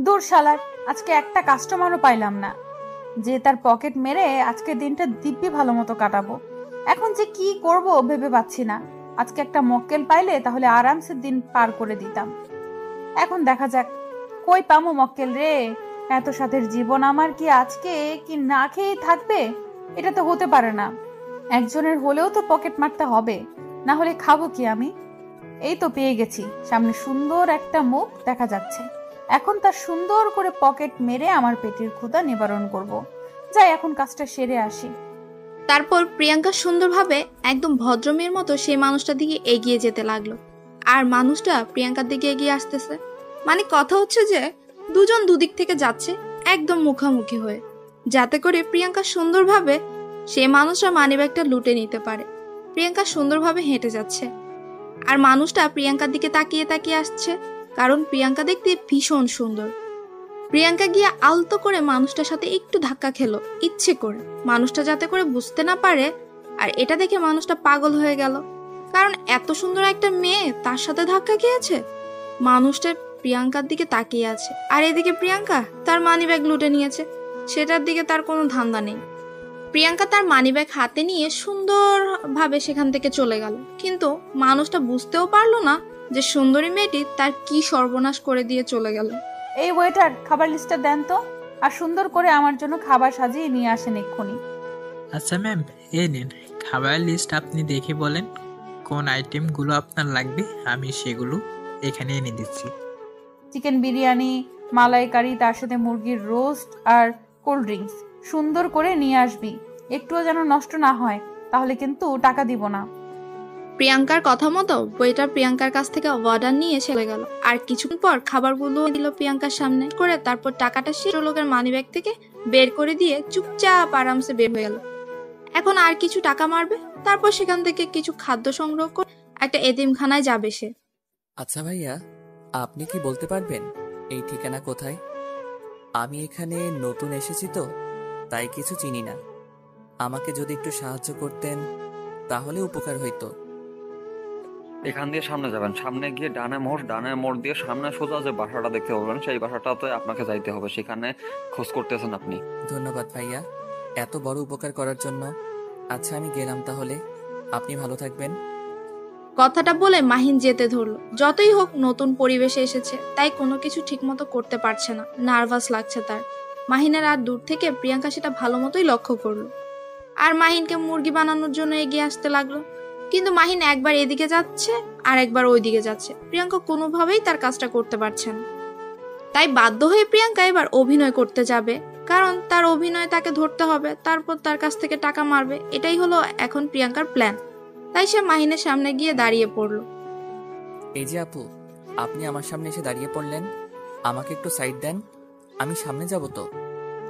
দূর শালার, আজকে একটা কাস্টমারও পাইলাম না যে তার পকেট মেরে আজকে দিনটা দিব্যি ভালো মতো কাটাবো। এখন যে কি করব ভেবে পাচ্ছি না। আজকে একটা মক্কেল পাইলে তাহলে আরামসে দিন পার করে দিতাম। এখন দেখা যাক কই পামু মক্কেল রে। এত সাথের জীবন আমার কি আজকে কি না খেয়েই থাকবে? এটা তো হতে পারে না। একজনের হলেও তো পকেট মারতে হবে, না হলে খাবো কি আমি? এই তো পেয়ে গেছি, সামনে সুন্দর একটা মুখ দেখা যাচ্ছে। এখন তার সুন্দর করে পকেট মেরে আমার পেটের ক্ষুধা নিবারণ করব। যাই এখন কাজটা সেরে আসি। তারপর প্রিয়াঙ্কা সুন্দরভাবে একদম ভদ্রমের মতো সেই মানুষটার দিকে এগিয়ে যেতে লাগলো। আর মানুষটা প্রিয়াঙ্কার দিকে এগিয়ে আসতেছে। মানে কথা হচ্ছে যে দুজন দুদিক থেকে যাচ্ছে একদম মুখোমুখি হয়ে, যাতে করে প্রিয়াঙ্কা সুন্দরভাবে সে মানুষটা মানিব্যাগটা লুটে নিতে পারে। প্রিয়াঙ্কা সুন্দরভাবে হেঁটে যাচ্ছে আর মানুষটা প্রিয়াঙ্কার দিকে তাকিয়ে তাকিয়ে আসছে, কারণ প্রিয়াঙ্কা দেখতে ভীষণ সুন্দর। প্রিয়াঙ্কা গিয়ে আলতো করে মানুষটার সাথে একটু ধাক্কা খেলো ইচ্ছে করে, মানুষটা যাতে করে বুঝতে না পারে। আর এটা দেখে মানুষটা পাগল হয়ে গেল, কারণ এত সুন্দর একটা মেয়ে তার সাথে ধাক্কা খেয়েছে। মানুষটা প্রিয়াঙ্কার দিকে তাকিয়ে আছে, আর এদিকে প্রিয়াঙ্কা তার মানিব্যাগ লুটে নিয়েছে, সেটার দিকে তার কোনো ধান্দা নেই। প্রিয়াঙ্কা তার মানিব্যাগ হাতে নিয়ে সুন্দরভাবে সেখান থেকে চলে গেল, কিন্তু মানুষটা বুঝতেও পারলো না যে সুন্দরী মেয়েটি তার কি সর্বনাশ করে দিয়ে চলে গেল। এই ওয়েটার, খাবার লিস্টটা দেন তো, আর সুন্দর করে আমার জন্য খাবার সাজিয়ে নিয়ে আসেন এক্ষুনি। আচ্ছা ম্যাম, এই নিন খাবারের লিস্ট। আপনি দেখে বলেন কোন আইটেমগুলো আপনার লাগবে, আমি সেগুলো এখানে এনে দিচ্ছি। চিকেন বিরিয়ানি, মালাইকারি, তার সাথে মুরগির রোস্ট আর কোল্ড ড্রিঙ্কস সুন্দর করে নিয়ে আসবি। একটুও যেন নষ্ট না হয়, তাহলে কিন্তু টাকা দিব না। প্রিয়াঙ্কার কথা মতো ওয়েটার প্রিয়াঙ্কার কাছ থেকে অর্ডার নিয়ে চলে গেল, আর কিছুক্ষণ পর খাবারগুলো দিল প্রিয়াঙ্কার সামনে করে। তারপর টাকাটা সে লোকের মানিব্যাগ থেকে বের করে দিয়ে চুপচাপ আরামসে বের হয়ে গেল। এখন আর কিছু টাকা মারবে, তারপর সেখান থেকে কিছু খাদ্য সংগ্রহ করে একটা এতিমখানায় যাবে সে। আচ্ছা ভাইয়া, আপনি কি বলতে পারবেন এই ঠিকানা কোথায়? আমি এখানে নতুন এসেছি তো, তাই কিছু চিনি না। আমাকে যদি একটু সাহায্য করতেন তাহলে উপকার হইতো। এখান দিয়ে সামনে যাবেন, সামনে গিয়ে ডানে মোড় দিয়ে সামনে সোজা যে বাসাটা দেখতে পাবেন, সেই বাসাটাতে আপনাকে যাইতে হবে। সেখানে খোঁজ করতেছেন আপনি। ধন্যবাদ ভাইয়া, এত বড় উপকার করার জন্য। আচ্ছা আমি গেলাম তাহলে, আপনি ভালো থাকবেন। কথাটা বলে মাহিন যেতে ধরলো। যতই হোক নতুন পরিবেশে এসেছে, তাই কোনো কিছু ঠিকমতো করতে পারছে না, নার্ভাস লাগছে তার। মাহিনের আর দূর থেকে প্রিয়াঙ্কা সেটা ভালো মতোই লক্ষ্য করলো, আর মাহিনকে মুরগি বানানোর জন্য এগিয়ে আসতে লাগলো। কিন্তু মাহিন একবার এদিকে যাচ্ছে আর একবার ওইদিকে যাচ্ছে, প্রিয়াঙ্কা কোনোভাবেই তার কাজটা করতে পারছে না। তাই বাধ্য হয়ে প্রিয়াঙ্কা এবার অভিনয় করতে যাবে, কারণ তার অভিনয় তাকে ধরতে হবে, তারপর তার কাছ থেকে টাকা মারবে। এটাই হলো এখন প্রিয়াঙ্কার প্ল্যান। তাই সে মাহিনের সামনে গিয়ে দাঁড়িয়ে পড়লো। এই যে আপু, আপনি আমার সামনে এসে দাঁড়িয়ে পড়লেন, আমাকে একটু সাইড দেন, আমি সামনে যাব তো।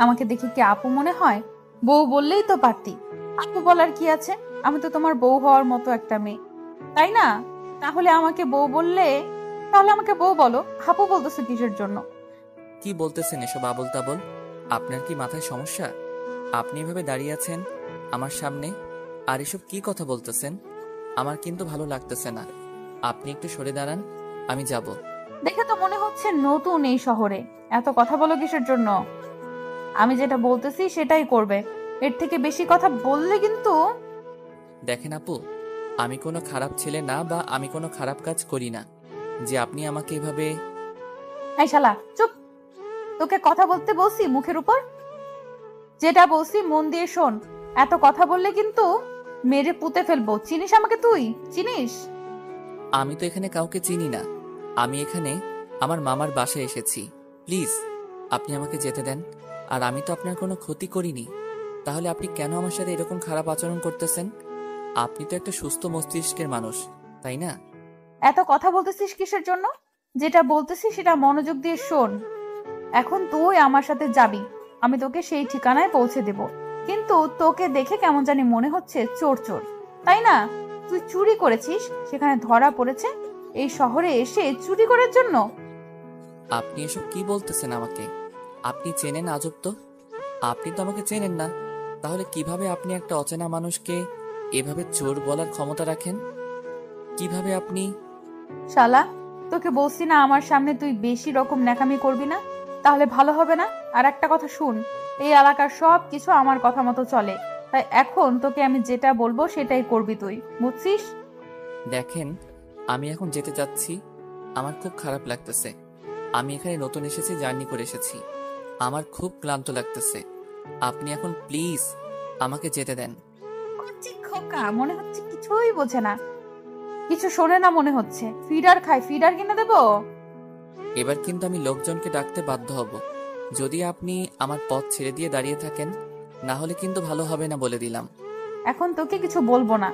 আমাকে দেখে কি আপু মনে হয়? বউ বললেই তো পারতি। আপু বলার কি আছে? আমি তো তোমার বউ হওয়ার মতো একটা মেয়ে, তাই না? তাহলে আমাকে বউ বললে, তাহলে আমাকে বউ বলো। আপু বলতেছো কিসের জন্য? কি বলতেছেন এসব আবল তাবল? আপনার কি মাথায় সমস্যা? আপনি এভাবে দাঁড়িয়ে আছেন আমার সামনে, আর এসব কি কথা বলতেছেন? আমার কিন্তু ভালো লাগতেছে না। আপনি একটু সরে দাঁড়ান, আমি যাব। দেখে তো মনে হচ্ছে নতুন এই শহরে, এত কথা বলো কিসের জন্য? আমি যেটা বলতেছি সেটাই করবে, এর থেকে বেশি কথা বললে কিন্তু। দেখেন আপু, আমি কোনো খারাপ ছেলে না, বা আমি কোনো খারাপ কাজ করি না যে আপনি আমাকে এভাবে। এই শালা চুপ! তোকে কথা বলতে বলছি মুখের উপর? যেটা বলছি মন দিয়ে শোন। এত কথা বললে কিন্তু মেরে পুঁতে ফেলবো। চিনিস আমাকে? তুই চিনিস? আমি তো এখানে কাউকে চিনি না, আমি এখানে আমার মামার বাসায় এসেছি। প্লিজ আপনি আমাকে যেতে দেন। আর আমি তো আপনার কোনো ক্ষতি করিনি, তাহলে আপনি কেন আমার সাথে এরকম খারাপ আচরণ করতেছেন? আপনি তো একটা সুস্থ মস্তিষ্কের মানুষ, তাই না? এত কথা বলতেছিস কিসের জন্য? যেটা বলতেছি সেটা মনোযোগ দিয়ে শোন। এখন তুই আমার সাথে যাবি, আমি তোকে সেই ঠিকানায় পৌঁছে দেব। কিন্তু তোকে দেখে কেমন জানি মনে হচ্ছে চোর চোর, তাই না? তুই চুরি করেছিস, সেখানে ধরা পড়েছে এই শহরে এসে চুরি করার জন্য। আপনি এসব কি বলতেছেন আমাকে? আপনি চেনেন আজব তো। আপনি তো আমাকে চেনেন না, তাহলে কিভাবে আপনি একটা অচেনা মানুষকে এভাবে চোর বলার ক্ষমতা রাখেন? কিভাবে আপনি? শালা, তোকে বলছি না আমার সামনে তুই বেশি রকম ন্যাকামি করবি না। তাহলে ভালো হবে না? আর একটা কথা শুন, এই এলাকার সব কিছু আমার কথা মতো চলে, তাই এখন তোকে আমি যেটা বলবো সেটাই করবি তুই, বুঝছিস? দেখেন, আমি এখন যেতে চাচ্ছি। আমার খুব খারাপ লাগতেছে। আমি এখানে নতুন এসেছি, জার্নি করে এসেছি। আমার খুব ক্লান্ত লাগতেছে। আপনি এখন প্লিজ আমাকে যেতে দেন। হচ্ছে খোকা, মনে হচ্ছে কিছুই বোঝে না, কিছু শোনে না মনে হচ্ছে। ফিডার খায়, ফিডার কিনে দেবো? এবার কিন্তু আমি লোকজনকে ডাকতে বাধ্য হব যদি আপনি আমার পথ ছেড়ে দিয়ে দাঁড়িয়ে থাকেন। না হলে কিন্তু ভালো হবে না, বলে দিলাম। এখন তোকে কিছু বলবো না।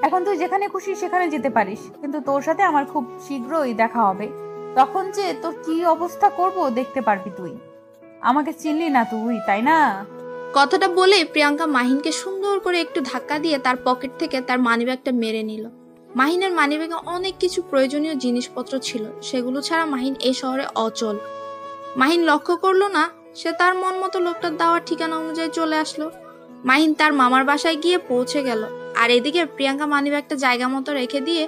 এখন তুই যেখানে খুশি সেখানে যেতে পারিস, কিন্তু তোর সাথে আমার খুব শীঘ্রই দেখা হবে। তখন যে তোর কি অবস্থা করব দেখতে পারবি তুই। আমাকে চিনলি না তুই, তাই না? কথাটা বলে প্রিয়াঙ্কা মাহিনকে সুন্দর করে একটু ধাক্কা দিয়ে তার পকেট থেকে তার মানিব্যাগটা মেরে নিল। মাহিনের মানিব্যাগে অনেক কিছু প্রয়োজনীয় জিনিসপত্র ছিল, সেগুলো ছাড়া মাহিন এই শহরে অচল। মাহিন লক্ষ্য করলো না সে তার মন মতো লোকটার দেওয়ার ঠিকানা অনুযায়ী চলে আসলো। মাহিন তার মামার বাসায় গিয়ে পৌঁছে গেল, আর এদিকে প্রিয়াঙ্কা মানিব্যাগটা জায়গা মতো রেখে দিয়ে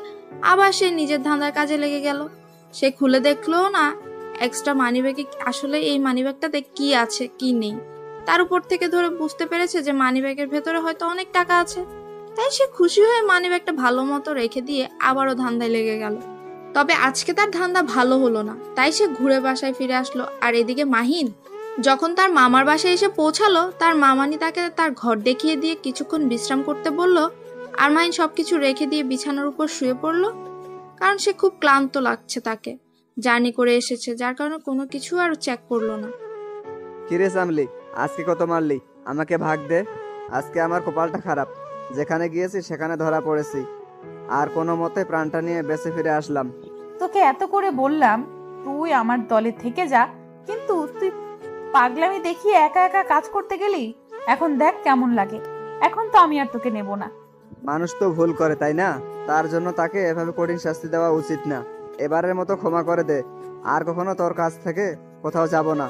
আবার সে নিজের ধাঁধার কাজে লেগে গেল। সে খুলে দেখলো না এক্সট্রা মানিব্যাগে আসলে এই মানিব্যাগটাতে কি আছে কি নেই। তার উপর থেকে ধরে বুঝতে পেরেছে যে মানিব্যাগের ভেতরে হয়তো অনেক টাকা আছে। তাই সে খুশি হয়ে মানিব্যাগটা ভালো মতো রেখে দিয়ে আবারও ধান্দায় লেগে গেল। তবে আজকে তার ধান্দা ভালো হলো না, তাই সে ঘুরে বাসায় ফিরে আসলো। আর এদিকে মাহিন যখন তার মামার বাসায় এসে পৌঁছালো, তার মামানি তাকে তার ঘর দেখিয়ে দিয়ে কিছুক্ষণ বিশ্রাম করতে বলল। আর মাহিন সবকিছু রেখে দিয়ে বিছানার উপর শুয়ে পড়লো, কারণ সে খুব ক্লান্ত লাগছে, তাকে জার্নি করে এসেছে, যার কারণে কোনো কিছু আর চেক করলো না। কিরে সামলি, আজকে কত মারলি? আমাকে ভাগ দে। আজকে আমার কপালটা খারাপ, যেখানে গিয়েছি সেখানে ধরা পড়েছি, আর কোনো মতে প্রাণটা নিয়ে বেঁচে ফিরে আসলাম। তোকে এত করে বললাম তুই আমার দলে থেকে যা, কিন্তু তুই পাগলামি দেখিয়ে একা একা কাজ করতে গেলি। এখন দেখ কেমন লাগে। এখন তো আমি আর তোকে নেব না। মানুষ তো ভুল করে, তাই না? তার জন্য তাকে এভাবে কঠিন শাস্তি দেওয়া উচিত না। এবারের মতো ক্ষমা করে দে, আর কখনো তোর কাছ থেকে কোথাও যাব না।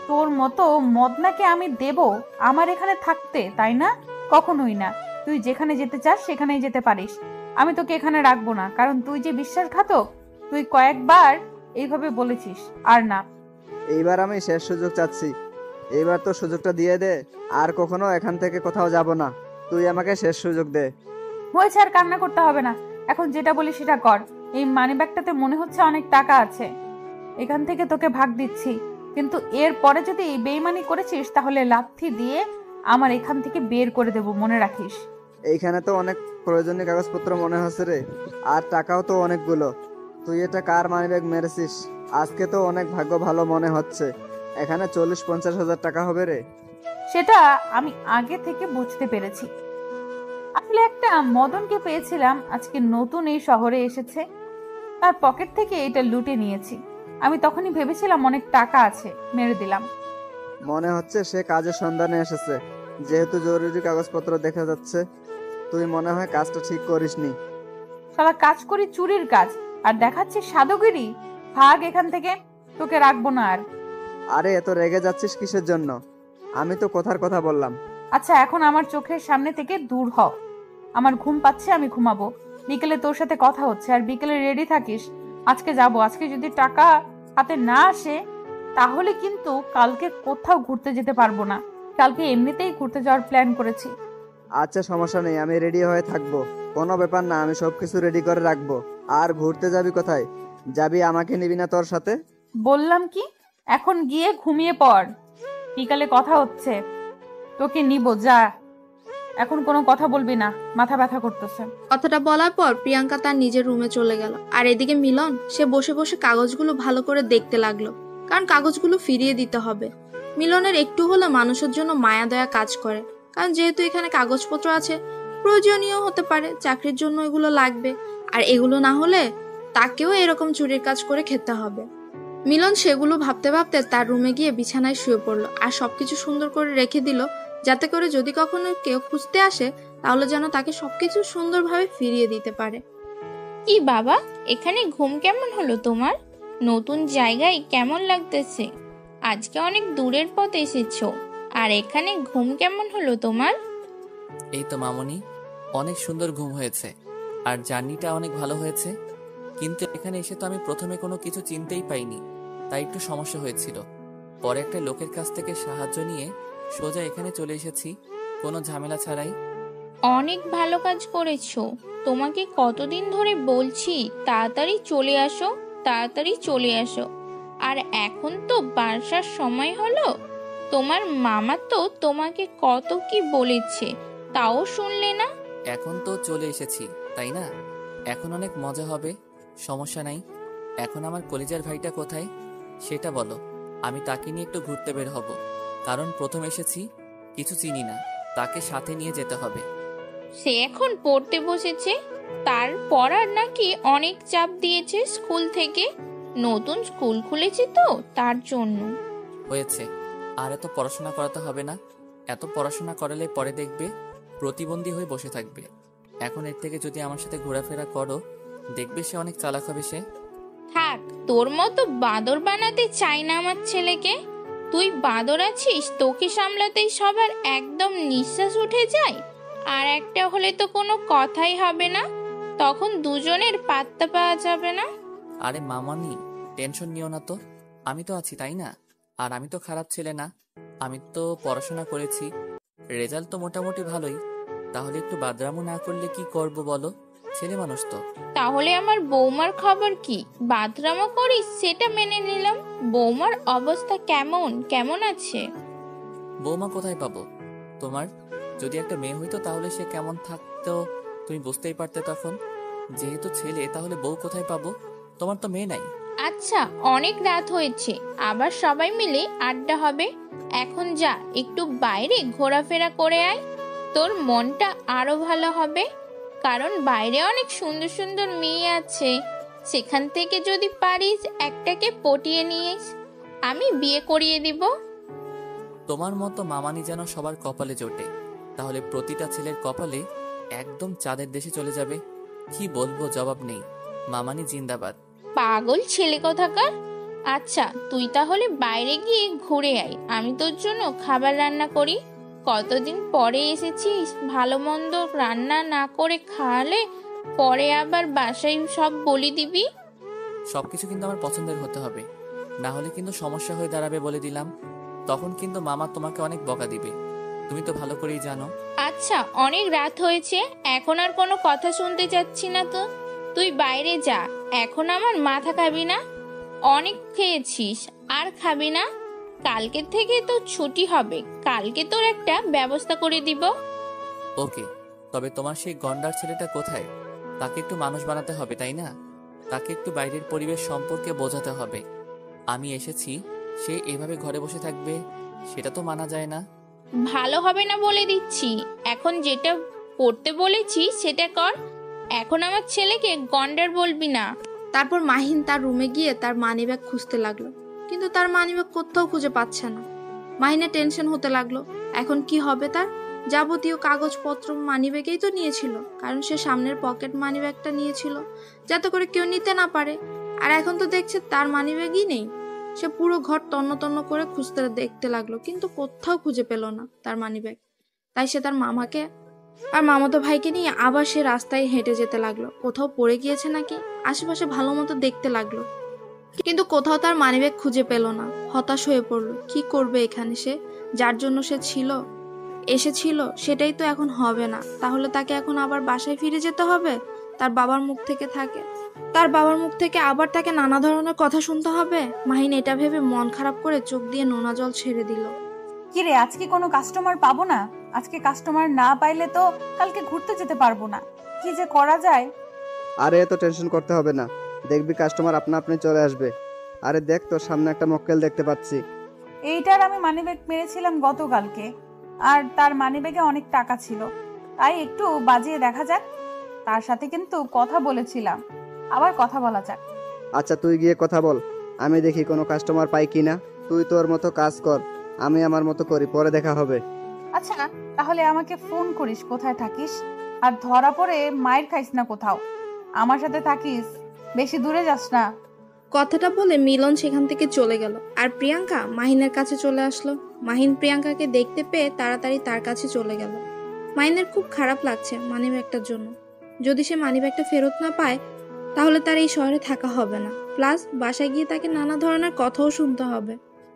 তোর মতো মদনাকে আমি দেব আমার এখানে থাকতে, তাই না? কখনোই না। তুই যেখানে যেতে চাস সেখানেই যেতে পারিস। আমি তোকে এখানে রাখবো না, কারণ তুই যে বিশ্বাসঘাতক, তুই কয়েকবার এইভাবে বলেছিস। আর না, এইবার আমি শেষ সুযোগ চাচ্ছি। এইবার তো সুযোগটা দিয়ে দে, আর কখনো এখান থেকে কোথাও যাব না। তুই আমাকে শেষ সুযোগ দে। হয়েছে, আর কান্না করতে হবে না। এখন যেটা বলি সেটা কর। এই মানিব্যাগটাতে মনে হচ্ছে অনেক টাকা আছে, এখান থেকে তোকে ভাগ দিচ্ছি। কিন্তু এর পরে যদি এই বেইমানি করেছিস তাহলে লাথি দিয়ে আমার এখান থেকে বের করে দেব, মনে রাখিস। এইখানে তো অনেক প্রয়োজনীয় কাগজপত্র মনে হচ্ছে রে, আর টাকাও তো অনেকগুলো। তুই এটা কার মানিব্যাগ মেরেছিস? আজকে তো অনেক ভাগ্য ভালো মনে হচ্ছে। এখানে 40-50 হাজার টাকা হবে রে। সেটা আমি আগে থেকে বুঝতে পেরেছি। আসলে একটা মদনকে পেয়েছিলাম, আজকে নতুন এই শহরে এসেছে, তার পকেট থেকে এটা লুটে নিয়েছি। আমি তখনই ভেবেছিলাম অনেক টাকা আছে, মেরে দিলাম। মনে হচ্ছে সে কাজের সন্ধানে এসেছে, যেহেতু জরুরি কাগজপত্র দেখা যাচ্ছে। তুই মনে হয় কাজটা ঠিক করিসনি। সারা কাজ করি চুরির কাজ, আর দেখাচ্ছি সাধুগিরি। ভাগ এখান থেকে, তোকে রাখবো না আর। আরে এত রেগে যাচ্ছিস কিসের জন্য? আমি তো কথার কথা বললাম। আচ্ছা, এখন আমার চোখের সামনে থেকে দূর হ। আমার ঘুম পাচ্ছে, আমি ঘুমাবো। বিকেলে তোর সাথে কথা হচ্ছে, আর বিকেলে রেডি থাকিস। আজকে যাব। আজকে যদি টাকা হাতে না আসে তাহলে কিন্তু কালকে কোথাও ঘুরতে যেতে পারবো না। কালকে এমনিতেই ঘুরতে যাওয়ার প্ল্যান করেছি। আচ্ছা, সমস্যা নেই, আমি রেডি হয়ে থাকবো। কোনো ব্যাপার না, আমি সবকিছু রেডি করে রাখবো। আর ঘুরতে যাবি কোথায়? যাবি, আমাকে নিবি না তোর সাথে? বললাম কি, এখন গিয়ে ঘুমিয়ে পড়। বিকালে কথা হচ্ছে, তোকে নিব, যা। এখন কোনো কথা বলবি না, মাথা ব্যথা করতেছে। কথাটা বলার পর প্রিয়াঙ্কা তার নিজের রুমে চলে গেল। আর এদিকে মিলন সে বসে বসে কাগজগুলো ভালো করে দেখতে লাগলো, কারণ কাগজগুলো ফিরিয়ে দিতে হবে। মিলনের একটু হলে মানুষের জন্য মায়া দয়া কাজ করে, কারণ যেহেতু এখানে কাগজপত্র আছে, প্রয়োজনীয় হতে পারে, চাকরির জন্য এগুলো লাগবে। আর এগুলো না হলে তাকেও এরকম চুরির কাজ করে খেতে হবে। মিলন সেগুলো ভাবতে ভাবতে তার রুমে গিয়ে বিছানায় শুয়ে পড়লো, আর সবকিছু সুন্দর করে রেখে দিল, যাতে করে যদি কখনো কেউ খুঁজতে আসে তাহলে যেন তাকে সবকিছু সুন্দরভাবে ফিরিয়ে দিতে পারে। কি বাবা, এখানে ঘুম কেমন হলো তোমার? নতুন জায়গায় কেমন লাগতেছে? আজকে অনেক দূরের পথ এসেছো, আর এখানে ঘুম কেমন হলো তোমার? এই তো মামনি, অনেক সুন্দর ঘুম হয়েছে, আর জার্নিটা অনেক ভালো হয়েছে। কিন্তু এখানে এসে তো আমি প্রথমে কোনো কিছু চিনতেই পাইনি, তাই একটু সমস্যা হয়েছিল। পরে একটা লোকের কাছ থেকে সাহায্য নিয়ে সোজা এখানে চলে এসেছি, কোনো ঝামেলা ছাড়াই। অনেক ভালো কাজ করেছো। তোমাকে কতদিন ধরে বলছি তাড়াতাড়ি চলে আসো, তাড়াতাড়ি চলে আসো। আর এখন তো বাসার সময় হলো। তোমার মামা তো তোমাকে কত কি বলেছে, তাও শুনলে না। এখন তো চলে এসেছি, তাই না? এখন অনেক মজা হবে, সমস্যা নাই। এখন আমার কলিজার ভাইটা কোথায় সেটা বলো, আমি তাকে নিয়ে একটু ঘুরতে বের হব। কারণ প্রথম এসেছি, কিছু চিনি না, তাকে সাথে নিয়ে যেতে হবে। সে এখন পড়তে বসেছে, তার পড়ার নাকি অনেক চাপ দিয়েছে স্কুল থেকে। নতুন স্কুল খুলেছে তো তার জন্য। হয়েছে, আর এত পড়াশোনা করাতে হবে না। এত পড়াশোনা করালে পরে দেখবে প্রতিবন্ধী হয়ে বসে থাকবে। এখন এর থেকে যদি আমার সাথে ঘোরাফেরা করো, দেখবে সে অনেক চালাক হবে সে। থাক, তোর মতো বাঁদর বানাতে চাই না আমার ছেলেকে। তুই বাঁদর আছিস, তোকে সামলাতেই সবার একদম নিঃশ্বাস উঠে যায়। আর একটা হলে তো কোনো কথাই হবে না, তখন দুজনের পাত্তা পাওয়া যাবে না। আরে মামানি, টেনশন নিও না তো, আমি তো আছি, তাই না? আর আমি তো খারাপ ছেলে না, আমি তো পড়াশোনা করেছি, রেজাল্ট তো মোটামুটি ভালোই। তাহলে একটু বাদরামো না করলে কি করব বলো, ছেলে মানুষ তো। তাহলে আমার বৌমার খবর কি? বাথরামও করিস সেটা মেনে নিলাম। বৌমার অবস্থা কেমন কেমন আছে? বৌমা কোথায় পাবো তোমার? যদি একটা মেয়ে হইতো তাহলে সে কেমন থাকতো তুমি বুঝতেই পারতে তখন। যেহেতু ছেলে, তাহলে বউ কোথায় পাবো? তোমার তো মেয়ে নাই। আচ্ছা, অনেক রাত হয়েছে, আবার সবাই মিলে আড্ডা হবে। এখন যা, একটু বাইরে ঘোরাফেরা করে আয়, তোর মনটা আরো ভালো হবে। কারণ বাইরে অনেক সুন্দর সুন্দর মেয়ে আছে, সেখান থেকে যদি পারিস একটাকে পটিয়ে নিস, আমি বিয়ে করিয়ে দিব। তোমার মতো মামানি যেন সবার কপালে জোটে, তাহলে প্রতিটা ছেলের কপালে একদম চাঁদের দেশে চলে যাবে। কি বলবো, জবাব নেই। মামানি জিন্দাবাদ। পাগল ছেলে কোথাকার। আচ্ছা, তুই তাহলে বাইরে গিয়ে ঘুরে আয়, আমি তোর জন্য খাবার রান্না করি। কতদিন পরে এসেছিস, ভালো মন্দ রান্না না করে খাওয়ালে পরে আবার বাসায় সব বলি দিবি। সবকিছু কিন্তু আমার পছন্দের হতে হবে, না হলে কিন্তু সমস্যা হয়ে দাঁড়াবে বলে দিলাম। তখন কিন্তু মামা তোমাকে অনেক বকা দিবে, তুমি তো ভালো করেই জানো। আচ্ছা, অনেক রাত হয়েছে, এখন আর কোনো কথা শুনতে চাচ্ছি না তো। তুই বাইরে যা, এখন আমার মাথা খাবি না। অনেক খেয়েছিস, আর খাবি না। কালকে থেকে তো ছুটি হবে, কালকে তোর একটা ব্যবস্থা করে দিব। ওকে, তবে তোমার সেই গন্ডার ছেলেটা কোথায়? তাকে একটু মানুষ বানাতে হবে, তাই না? তাকে একটু বাইরের পরিবেশ সম্পর্কে বোঝাতে হবে। আমি এসেছি, সে এভাবে ঘরে বসে থাকবে, সেটা তো মানা যায় না। ভালো হবে না বলে দিচ্ছি। এখন যেটা করতে বলেছি সেটা কর। এখন আমার ছেলেকে গন্ডার বলবি না। তারপর মাহিন তার রুমে গিয়ে তার মানিব্যাগ খুঁজতে লাগলো, কিন্তু তার মানিব্যাগ কোথাও খুঁজে পাচ্ছে না। মাহিনের টেনশন হতে লাগলো, এখন কি হবে তার? যাবতীয় কাগজপত্র মানিব্যাগেই তো নিয়েছিল, কারণ সে সামনের পকেট মানিব্যাগটা নিয়েছিল যাতে করে কেউ নিতে না পারে। আর এখন তো দেখছে তার মানিব্যাগই নেই। সে পুরো ঘর তন্ন তন্ন করে খুঁজতে দেখতে লাগলো, কিন্তু কোথাও খুঁজে পেল না তার মানিব্যাগ। তাই সে তার মামাকে আর মামাতো ভাইকে নিয়ে আবার সে রাস্তায় হেঁটে যেতে লাগলো, কোথাও পড়ে গিয়েছে নাকি আশেপাশে ভালো মতো দেখতে লাগলো, কিন্তু কোথাও তার মানিব্যাগ খুঁজে পেল না। হতাশ হয়ে পড়লো, কি করবে এখানে সে? যার জন্য সে এসেছিল সেটাই তো এখন হবে না, তাহলে তাকে এখন আবার বাসায় ফিরে যেতে হবে। তার বাবার মুখ থেকে আবার তাকে নানা ধরনের কথা শুনতে হবে। মাহিন এটা ভেবে মন খারাপ করে চোখ দিয়ে নোনা জল ছেড়ে দিল। কিরে, আজকে কোনো কাস্টমার পাবো না? আজকে কাস্টমার না পাইলে তো কালকে ঘুরতে যেতে পারবো না। কি যে করা যায়। আরে এত টেনশন করতে হবে না, দেখবি কাস্টমার আপনা আপনি চলে আসবে। আরে দেখ, তোর সামনে একটা মক্কেল দেখতে পাচ্ছি। এইটার আমি মানিব্যাগ মেরেছিলাম গতকালকে, আর তার মানিব্যাগে অনেক টাকা ছিল, তাই একটু বাজিয়ে দেখা যাক। তার সাথে কিন্তু কথা বলেছিলাম, আবার কথা বলা যাক। আচ্ছা, তুই গিয়ে কথা বল, আমি দেখি কোনো কাস্টমার পাই কিনা। তুই তোর মতো কাজ কর, আমি আমার মতো করি, পরে দেখা হবে। আচ্ছা, তাহলে আমাকে ফোন করিস কোথায় থাকিস, আর ধরা পড়ে মায়ের খাইস না কোথাও। আমার সাথে থাকিস, বেশি দূরে যাস না। কথাটা বলে মিলন সেখান থেকে চলে গেল, আর প্রিয়াঙ্কা মাহিনের কাছে চলে আসলো। মাহিন প্রিয়াঙ্কাকে দেখতে পেয়ে তাড়াতাড়ি তার কাছে চলে গেল। মাহিনের খুব খারাপ লাগছে মানিব্যাগটার জন্য। যদি সে মানিব্যাগটা ফেরত না পায় তাহলে তার এই শহরে থাকা হবে না, প্লাস বাসায় গিয়ে তাকে নানা ধরনের কথাও শুনতে হবে।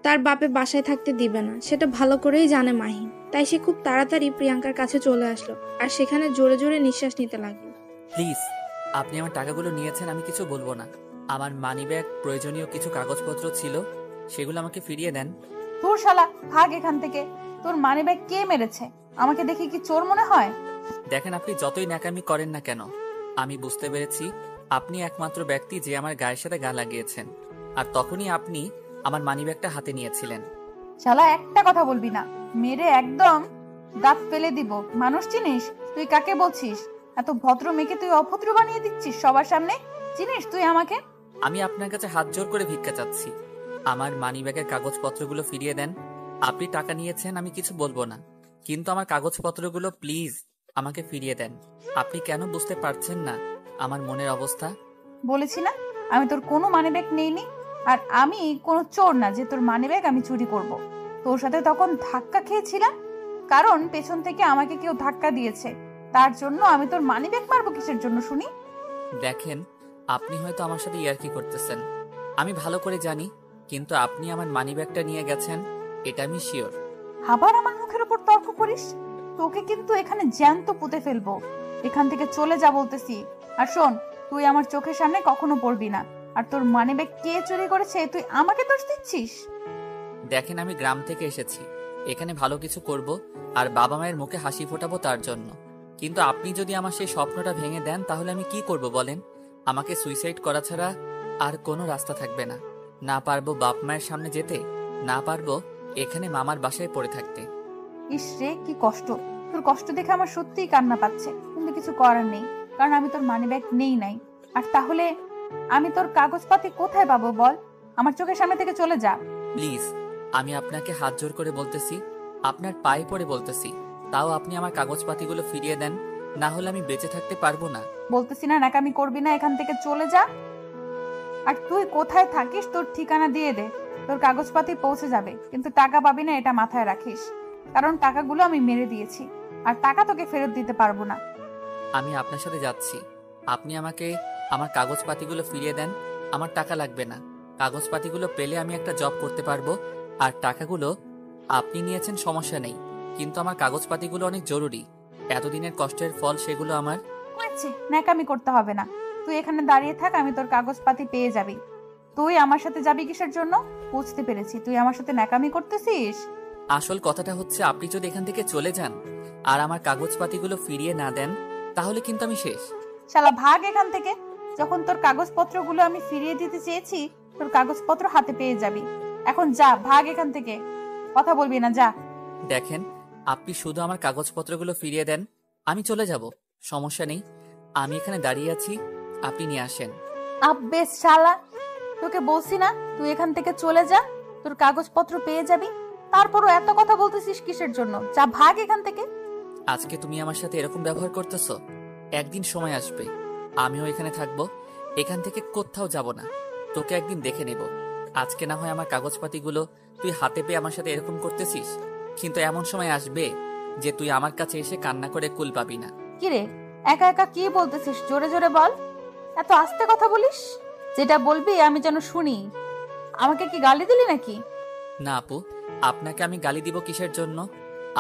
তার বাপে বাসায় থাকতে দিবে না, সেটা ভালো করেই জানে মাহিন। তাই সে খুব তাড়াতাড়ি প্রিয়াঙ্কার কাছে চলে আসলো আর সেখানে জোরে জোরে নিঃশ্বাস নিতে লাগলো। প্লিজ, আপনি আমার টাকাগুলো নিয়েছেন, আমি কিছু বলবো না। আমার মানিব্যাগ, প্রয়োজনীয় কিছু কাগজপত্র ছিল, সেগুলো আমাকে ফিরিয়ে দেন। তোর শালা, ভাগ এখান থেকে। তোর মানিব্যাগ কে মেরেছে? আমাকে দেখে কি চোর মনে হয়? দেখেন, আপনি যতই ন্যাকামি করেন না কেন, আমি বুঝতে পেরেছি আপনি একমাত্র ব্যক্তি যে আমার গায়ের সাথে গা লাগিয়েছেন। আর তখনই আপনি আমার মানিব্যাগটা হাতে নিয়েছিলেন। শালা, একটা কথা বলবি না, মেরে একদম দাঁত ফেলে দিব। মানুষ চিনিস তুই? কাকে বলছিস? এত ভদ্র মেয়েকে তুই অভদ্র বানিয়ে দিচ্ছিস সবার সামনে। চিনিস তুই আমাকে? আমি আপনার কাছে হাত জোর করে ভিক্ষা চাচ্ছি, আমার মানিব্যাগের কাগজপত্রগুলো ফিরিয়ে দেন। আপনি টাকা নিয়েছেন, আমি কিছু বলবো না, কিন্তু আমার কাগজপত্রগুলো প্লিজ আমাকে ফিরিয়ে দেন। আপনি কেন বুঝতে পারছেন না আমার মনের অবস্থা? বলেছি না আমি তোর কোনো মানিব্যাগ নেইনি, আর আমি কোনো চোর না যে তোর মানিব্যাগ আমি চুরি করব। তোর সাথে তখন ধাক্কা খেয়েছিলাম, কারণ পেছন থেকে আমাকে কেউ ধাক্কা দিয়েছে, তার জন্য আমি তোর মানিব্যাগ মারবো কিসের জন্য শুনি? দেখেন, আপনি হয়তো আমার সাথে ইয়ার্কি করতেছেন, আমি ভালো করে জানি, কিন্তু আপনি আমার মানিব্যাগটা নিয়ে গেছেন, এটা আমি শিওর। আবার আমার মুখের উপর তর্ক করিস? তোকে কিন্তু এখানে জ্যান্ত পুঁতে ফেলবো। এখান থেকে চলে যা বলতেছি। আর শোন, তুই আমার চোখের সামনে কখনো পড়বি না। আর তোর মানিব্যাগ কে চুরি করেছে তুই আমাকে দোষ দিচ্ছিস? দেখেন, আমি গ্রাম থেকে এসেছি, এখানে ভালো কিছু করব আর বাবা মায়ের মুখে হাসি ফোটাবো তার জন্য। কিন্তু আপনি যদি আমার সেই স্বপ্নটা ভেঙে দেন, তাহলে আমি কি করব বলেন? আমাকে সুইসাইড করা ছাড়া আর কোনো রাস্তা থাকবে না। না পারবো বাপ মায়ের সামনে যেতে, না পারবো এখানে মামার বাসায় পড়ে থাকতে। ইস রে, কি কষ্ট! তোর কষ্ট দেখে আমার সত্যিই কান্না পাচ্ছে, কিন্তু কিছু করার নেই, কারণ আমি তোর মানিব্যাগ নেই নাই। আর তাহলে আমি তোর কাগজপাতি কোথায় পাবো বল? আমার চোখের সামনে থেকে চলে যা। প্লিজ, আমি আপনাকে হাত জোর করে বলতেছি, আপনার পায়ে পড়ে বলতেছি, তাও আপনি আমার কাগজপাতিগুলো ফিরিয়ে দেন, না হলে আমি বেঁচে থাকতে পারবো না। বলতেছি না নাকামি করবি না, এখান থেকে চলে যা। আর তুই কোথায় থাকিস তোর ঠিকানা দিয়ে দে, তোর কাগজপাতি পৌঁছে যাবে, কিন্তু টাকা পাবি না এটা মাথায় রাখিস, কারণ টাকাগুলো আমি মেরে দিয়েছি আর টাকা তোকে ফেরত দিতে পারবো না। আমি আপনার সাথে যাচ্ছি, আপনি আমাকে আমার কাগজপাতিগুলো ফিরিয়ে দেন। আমার টাকা লাগবে না, কাগজপাতিগুলো পেলে আমি একটা জব করতে পারবো। আর টাকাগুলো আপনি নিয়েছেন সমস্যা নেই, কিন্তু আমার কাগজপাতিগুলো অনেক জরুরি, এতদিনের কষ্টের ফল সেগুলো আমার। হয়েছে, ন্যাকামি করতে হবে না। তুই এখানে দাঁড়িয়ে থাক, আমি তোর কাগজপাতি পেয়ে যাবি। তুই আমার সাথে যাবি কিসের জন্য? বুঝতে পেরেছি, তুই আমার সাথে ন্যাকামি করতেছিস। আসল কথাটা হচ্ছে, আপনি যদি এখান থেকে চলে যান আর আমার কাগজপাতিগুলো ফিরিয়ে না দেন, তাহলে কিন্তু আমি শেষ। শালা, ভাগ এখান থেকে। যখন তোর কাগজপত্রগুলো আমি ফিরিয়ে দিতে চেয়েছি, তোর কাগজপত্র হাতে পেয়ে যাবি। এখন যা, ভাগ এখান থেকে, কথা বলবি না, যা। দেখেন, আপনি শুধু আমার কাগজপত্রগুলো ফিরিয়ে দেন, আমি চলে যাব, সমস্যা নেই। আমি এখানে দাঁড়িয়ে আছি, আপনি নিয়ে আসেন। আব্বে শালা, তোকে বলছি না তুই এখান থেকে চলে যা, তোর কাগজপত্র পেয়ে যাবি। তারপরও এত কথা বলতেছিস কিসের জন্য? যা, ভাগ এখান থেকে। আজকে তুমি আমার সাথে এরকম ব্যবহার করতেছো, একদিন সময় আসবে আমিও এখানে থাকবো, এখান থেকে কোথাও যাব না, তোকে একদিন দেখে নেব। আজকে না হয় আমার কাগজপাতিগুলো তুই হাতে পেয়ে আমার সাথে এরকম করতেছিস, কিন্তু এমন সময় আসবে যে তুই আমার কাছে এসে কান্না করে কুল পাবি না। কিরে, একা একা কি বলতেছিস? জোরে জোরে বল, এত আস্তে কথা বলিস। যেটা বলবি আমি যেন শুনি। আমাকে কি গালি দিলি নাকি? না আপু, আপনাকে আমি গালি দিব কিসের জন্য?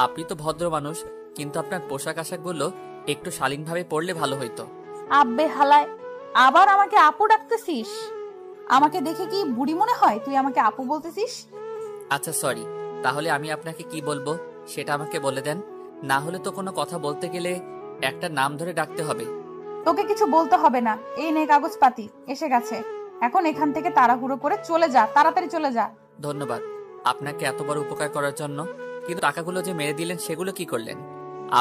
আপনি তো ভদ্র মানুষ, কিন্তু আপনার পোশাক আশাকগুলো একটু শালীনভাবে পরলে ভালো হইতো। আব্বে হালায়, আবার আমাকে আপু ডাকতেছিস? আমাকে দেখে কি বুড়ি মনে হয় তুই আমাকে আপু বলতেছিস? আচ্ছা সরি, তাহলে আমি আপনাকে কি বলবো সেটা আমাকে বলে দেন, না হলে তো কোনো কথা বলতে গেলে একটা নাম ধরে ডাকতে হবে। তোকে কিছু বলতে হবে না, এই নে কাগজপাতি এসে গেছে। এখন এখান থেকে তাড়াহুড়ো করে চলে যা, তাড়াতাড়ি চলে যা। ধন্যবাদ আপনাকে এত বড় উপকার করার জন্য, কিন্তু টাকাগুলো যে মেরে দিলেন সেগুলো কি করলেন?